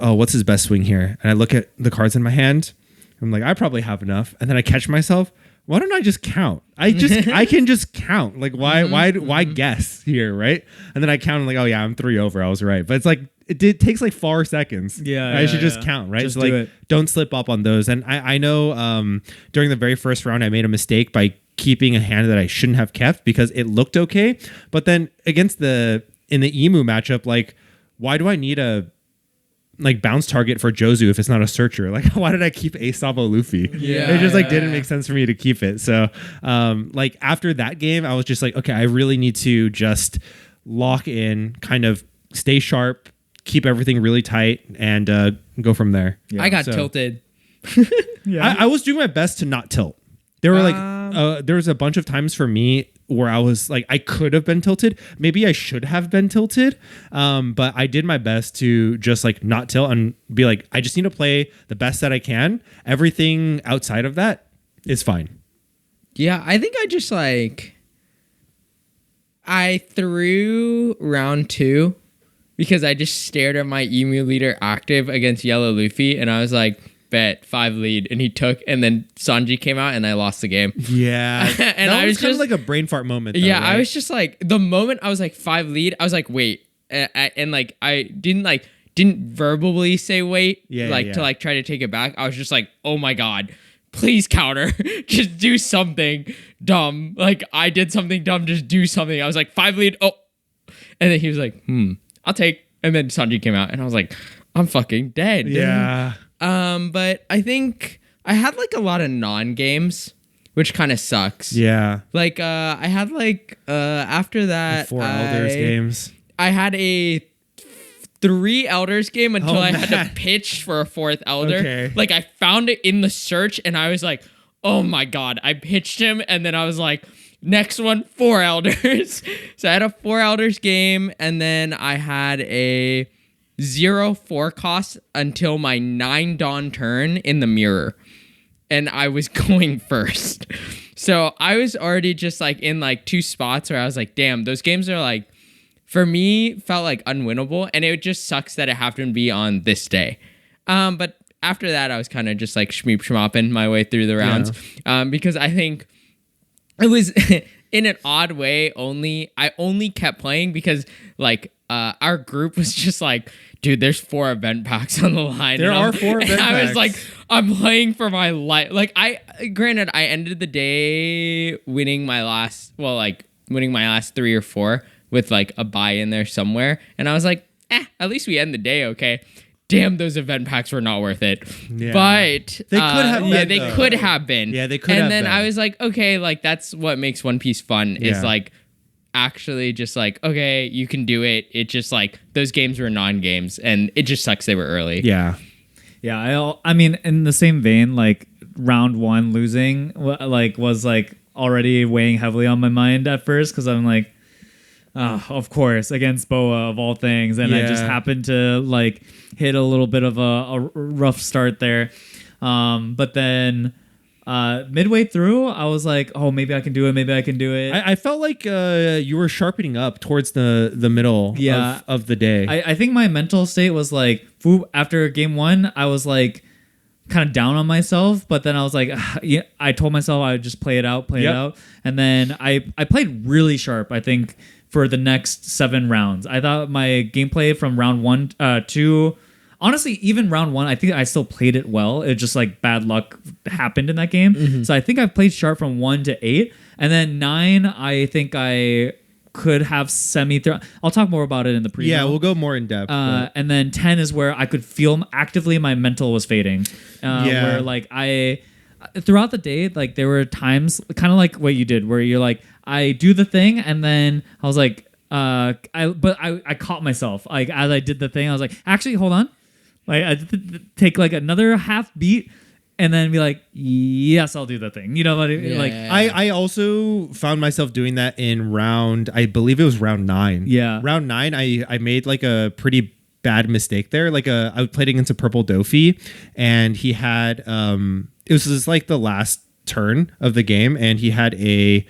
oh, what's his best swing here? And I look at the cards in my hand. I'm like, I probably have enough. And then I catch myself. Why don't I just count? I can just count. Like why guess here, right? And then I count and like, oh yeah, I'm 3 over. I was right. But it's like it takes like 4 seconds. I should just count, right? Just so like don't slip up on those. And I know during the very first round I made a mistake by keeping a hand that I shouldn't have kept because it looked okay. But then in the Emu matchup, like why do I need a bounce target for Jozu if it's not a searcher? Like why did I keep Asabo Luffy? It just didn't make sense for me to keep it. So after that game I was just like, okay, I really need to just lock in, kind of stay sharp, keep everything really tight, and go from there. I got tilted. I was doing my best to not tilt. There were there was a bunch of times for me where I was like, I could have been tilted. Maybe I should have been tilted. But I did my best to just like not tilt and be like, I just need to play the best that I can. Everything outside of that is fine. Yeah, I think I just I threw round 2 because I just stared at my Emu leader active against Yellow Luffy and I was like, bet 5 lead, and he took, and then Sanji came out and I lost the game. Yeah. And that I was kind just of like a brain fart moment though, yeah, right? I was just like, the moment I was like 5 lead, I was like, wait, and like I didn't verbally say wait, to like try to take it back. I was just like, oh my god, please counter. Just do something dumb. Like, I did something dumb. Just do something. I was like, 5 lead. Oh. And then he was like, I'll take. And then Sanji came out and I was like, I'm fucking dead. Yeah. But I think I had like a lot of non-games, which kind of sucks. Yeah. Like, I had like, after that, 4 Elders games. I had a 3 Elders game until I had man. to pitch for a 4th Elder. Okay. Like, I found it in the search and I was like, oh my God, I pitched him. And then I was like, next one, 4 Elders. So I had a 4 Elders game and then I had a 0 forecast until my 9 Dawn turn in the mirror. And I was going first. So I was already just like in like 2 spots where I was like, damn, those games are like, for me, felt like unwinnable, and it just sucks that it happened to be on this day. But after that, I was kind of just like schmopping my way through the rounds, because I think it was in an odd way. I only kept playing because like our group was just like, dude, there's 4 event packs on the line. There are 4 event I was packs. like, I'm playing for my life. Like granted, I ended the day winning my last 3 or 4. With like a buy in there somewhere. And I was like, at least we end the day okay. Damn, those event packs were not worth it. Yeah. But They could have been, they though. could have been. Yeah, they could have And then been. I was like, okay, like that's what makes One Piece fun is Yeah. like actually just like, okay, you can do it. It just like those games were non-games and it just sucks they were early. Yeah. Yeah, I mean, in the same vein, like round 1 losing, like was like already weighing heavily on my mind at first because I'm like, oh, of course, against Boa of all things, and I just Yeah. happened to like hit a little bit of a rough start there, but then midway through, I was like, oh, maybe I can do it. Maybe I can do it. I felt like you were sharpening up towards the middle of the day. I think my mental state was like, after game 1, I was like kind of down on myself, but then I was like, yeah, I told myself I would just play it out, and then I played really sharp, I think, for the next 7 rounds. I thought my gameplay from round 1 2, honestly, even round 1, I think I still played it well. It just like bad luck happened in that game. So I think I've played sharp from 1 to 8, and then 9, I think I could have I'll talk more about it in the preview. Yeah, we'll go more in depth. And then 10 is where I could feel actively my mental was fading. Where like throughout the day, like there were times kind of like what you did where you're like, I do the thing and then I was like, I caught myself like as I did the thing. I was like, actually, hold on. Like I take like another half beat and then be like, yes, I'll do the thing. You know what I mean? Like, I also found myself doing that in I believe it was round 9. Yeah. Round 9, I made like a pretty bad mistake there. Like I played against a purple Doffy and he had, it was just like the last turn of the game and he had he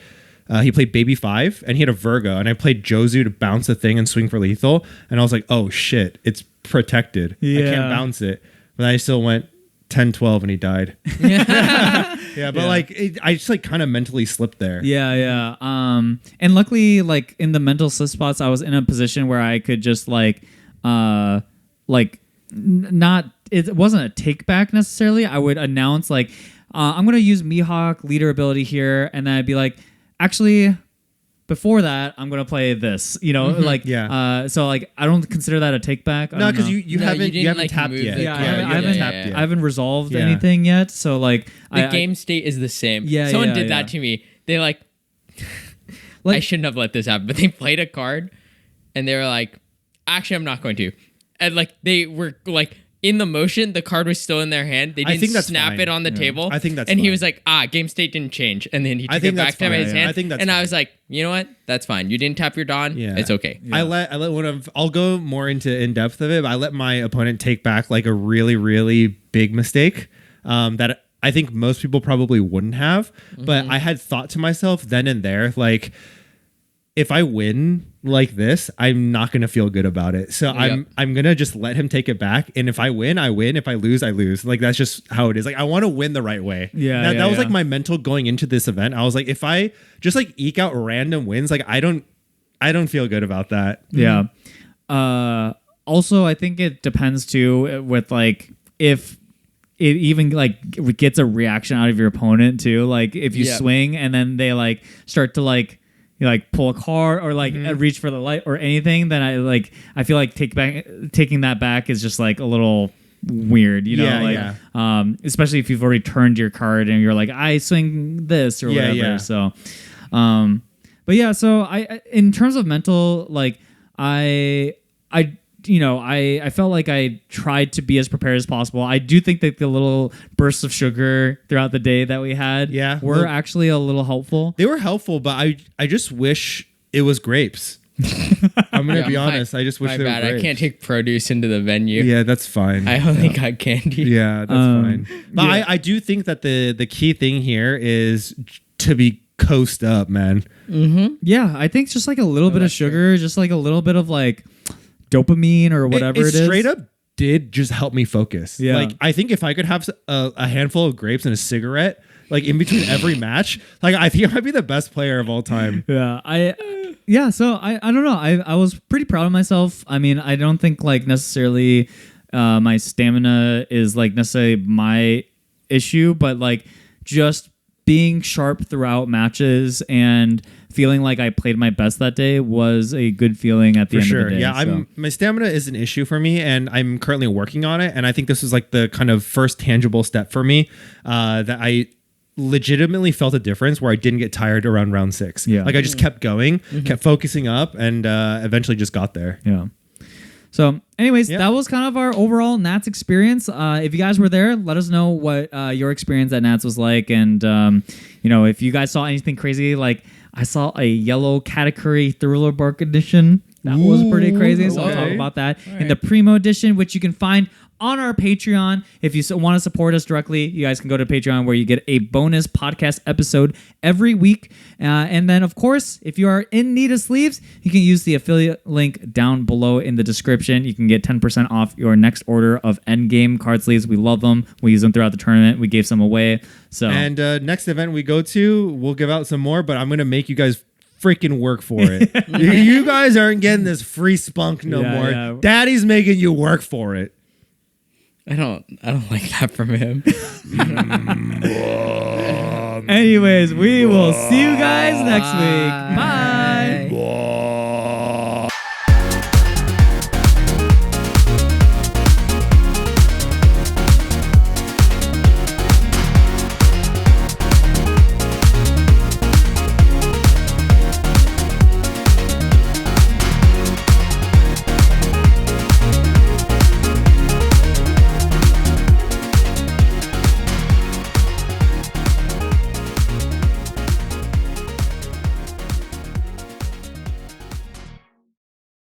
played Baby 5 and he had a Virgo and I played Jozu to bounce the thing and swing for lethal. And I was like, oh shit, it's protected. I can't bounce it. But I still went 10-12 and he died. Yeah, but like I just like kind of mentally slipped there. Yeah. And luckily, like in the mental slip spots, I was in a position where I could just like not. It wasn't a take back necessarily. I would announce like, I'm gonna use Mihawk leader ability here, and then I'd be like, actually, before that, I'm gonna play this. You know, like so like I don't consider that a take back. No, because you haven't like, tapped move yet. the Yeah, card. I haven't tapped yet. I haven't resolved Yeah. anything yet. So like The game state is the same. Yeah, Someone yeah, did yeah. that to me. They like Like- I shouldn't have let this happen, but they played a card and they were like, actually, I'm not going to. And like they were like in the motion, the card was still in their hand. They I didn't think that's snap fine. it on the table. I think that's And he fine. was like, game state didn't change. And then he I took think it back that's to his fine. hand. I think that's and I fine. was like, you know what? That's fine. You didn't tap your Dawn. Yeah. It's okay. I let I'll go more into in depth of it, but I let my opponent take back like a really, really big mistake that I think most people probably wouldn't have. But I had thought to myself then and there, like, if I win like this, I'm not gonna feel good about it. So I'm gonna just let him take it back. And if I win, I win. If I lose, I lose. Like that's just how it is. Like I want to win the right way. Yeah, That was yeah. like my mental going into this event. I was like, if I just like eke out random wins, like I don't feel good about that. Yeah. Also, I think it depends too with like if it even like gets a reaction out of your opponent too. Like if you swing and then they like start to like you like pull a card or like reach for the light or anything, then I feel like taking that back is just like a little weird, you know, especially if you've already turned your card and you're like, I swing this or whatever. So, but yeah, so I in terms of mental, like I felt like I tried to be as prepared as possible. I do think that the little bursts of sugar throughout the day that we had were actually a little helpful. They were helpful, but I just wish it was grapes. I'm going to be honest. I just wish they were grapes. I can't take produce into the venue. Yeah, that's fine. I only got candy. Yeah, that's fine. But I do think that the key thing here is to be coast up, man. Mm-hmm. Yeah, I think just like a little bit of sugar, just like a little bit of like dopamine or whatever it is. Straight up did just help me focus. Yeah. Like I think if I could have a handful of grapes and a cigarette like in between every match, like I think I might be the best player of all time. Yeah. So I don't know. I was pretty proud of myself. I mean, I don't think like necessarily my stamina is like necessarily my issue, but like just being sharp throughout matches and feeling like I played my best that day was a good feeling at the end of the day. Yeah, my stamina is an issue for me, and I'm currently working on it. And I think this is like the kind of first tangible step for me that I legitimately felt a difference where I didn't get tired around round 6. Yeah, like I just kept going, kept focusing up, and eventually just got there. Yeah. So anyways, that was kind of our overall Nats experience. If you guys were there, let us know what your experience at Nats was like. And, if you guys saw anything crazy, like I saw a yellow Katakuri Thriller Bark edition. That was pretty crazy. So I'll talk about that in the Primo edition, which you can find on our Patreon. If you want to support us directly, you guys can go to Patreon where you get a bonus podcast episode every week. And then, of course, if you are in need of sleeves, you can use the affiliate link down below in the description. You can get 10% off your next order of Endgame card sleeves. We love them. We use them throughout the tournament. We gave some away. And next event we go to, we'll give out some more, but I'm going to make you guys freaking work for it. You guys aren't getting this free spunk no more. Yeah. Daddy's making you work for it. I don't like that from him. Anyways, we will see you guys next week. Bye.